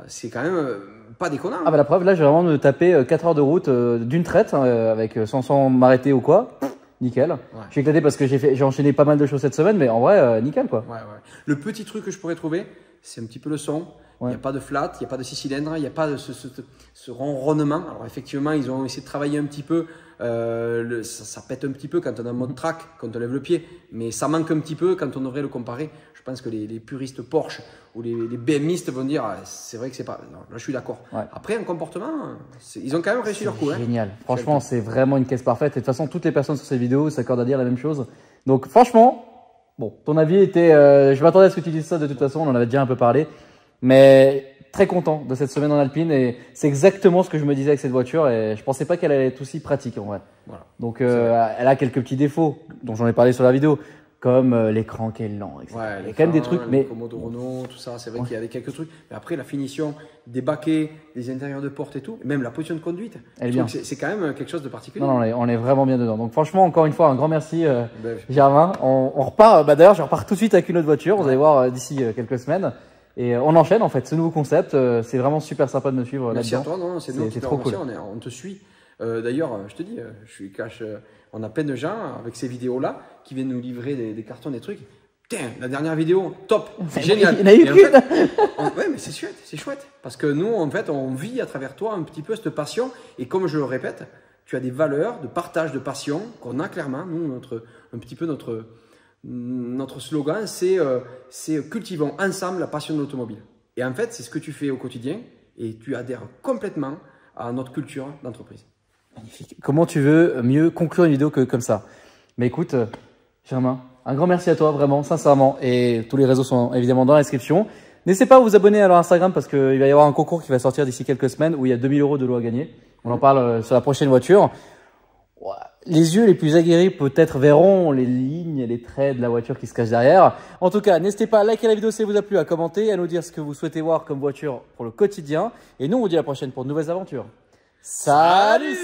C'est quand même pas déconnant. Ah bah la preuve, là, j'ai vraiment me taper 4 heures de route d'une traite avec sans m'arrêter ou quoi. Nickel. Ouais. Je suis éclaté parce que j'ai enchaîné pas mal de choses cette semaine, mais en vrai, nickel quoi. Ouais. Le petit truc que je pourrais trouver, c'est un petit peu le son. Il n'y a pas de flat, il n'y a pas de 6 cylindres, il n'y a pas de ce ronronnement. Alors effectivement, ils ont essayé de travailler un petit peu. Ça pète un petit peu quand on a un mode track, quand on lève le pied. Mais ça manque un petit peu quand on devrait le comparer. Je pense que les puristes Porsche ou les BMistes vont dire c'est vrai que c'est pas. Non, là, je suis d'accord. Ouais. Après, un comportement, ils ont quand même réussi leur coup. Génial. Hein. Franchement, c'est vraiment une caisse parfaite. Et de toute façon, toutes les personnes sur ces vidéos s'accordent à dire la même chose. Donc, franchement, bon, ton avis était. Je m'attendais à ce que tu dises ça de toute façon. On en avait déjà un peu parlé. Mais très content de cette semaine en Alpine et c'est exactement ce que je me disais avec cette voiture et je pensais pas qu'elle allait être aussi pratique en vrai. Voilà. Donc elle a quelques petits défauts dont j'en ai parlé sur la vidéo comme l'écran qui est lent, etc. Ouais, il y a quand même des trucs, mais Commode Renault, tout ça, c'est vrai qu'il y avait quelques trucs. Mais après la finition des baquets, des intérieurs de porte et tout, même la position de conduite, c'est quand même quelque chose de particulier. Non, on est vraiment bien dedans. Donc franchement, encore une fois, un grand merci Germain. On repart. D'ailleurs, je repars tout de suite avec une autre voiture. Vous allez voir d'ici quelques semaines. Et on enchaîne en fait ce nouveau concept. C'est vraiment super sympa de me suivre Merci à là-dedans. toi, non, c'est nous qui te trop cool. remercions, on te suit. D'ailleurs, je te dis, on a plein de gens avec ces vidéos-là qui viennent nous livrer des cartons, des trucs. Putain, la dernière vidéo, top, c'est génial. Il y en a eu qu'une. Ouais, mais c'est chouette. Parce que nous, en fait, on vit à travers toi un petit peu cette passion. Et comme je le répète, tu as des valeurs de partage de passion qu'on a clairement. Nous, un petit peu notre slogan, c'est cultivons ensemble la passion de l'automobile. Et en fait, c'est ce que tu fais au quotidien et tu adhères complètement à notre culture d'entreprise. Magnifique. Comment tu veux mieux conclure une vidéo que comme ça? Mais écoute, Germain, un grand merci à toi, vraiment, sincèrement. Et tous les réseaux sont évidemment dans la description. N'hésitez pas à vous abonner à leur Instagram parce qu'il va y avoir un concours qui va sortir d'ici quelques semaines où il y a 2000 € de lot à gagner. On en parle sur la prochaine voiture. Les yeux les plus aguerris peut-être verront les lignes et les traits de la voiture qui se cachent derrière. En tout cas, n'hésitez pas à liker la vidéo si elle vous a plu, à commenter, à nous dire ce que vous souhaitez voir comme voiture pour le quotidien. Et nous, on vous dit à la prochaine pour de nouvelles aventures. Salut.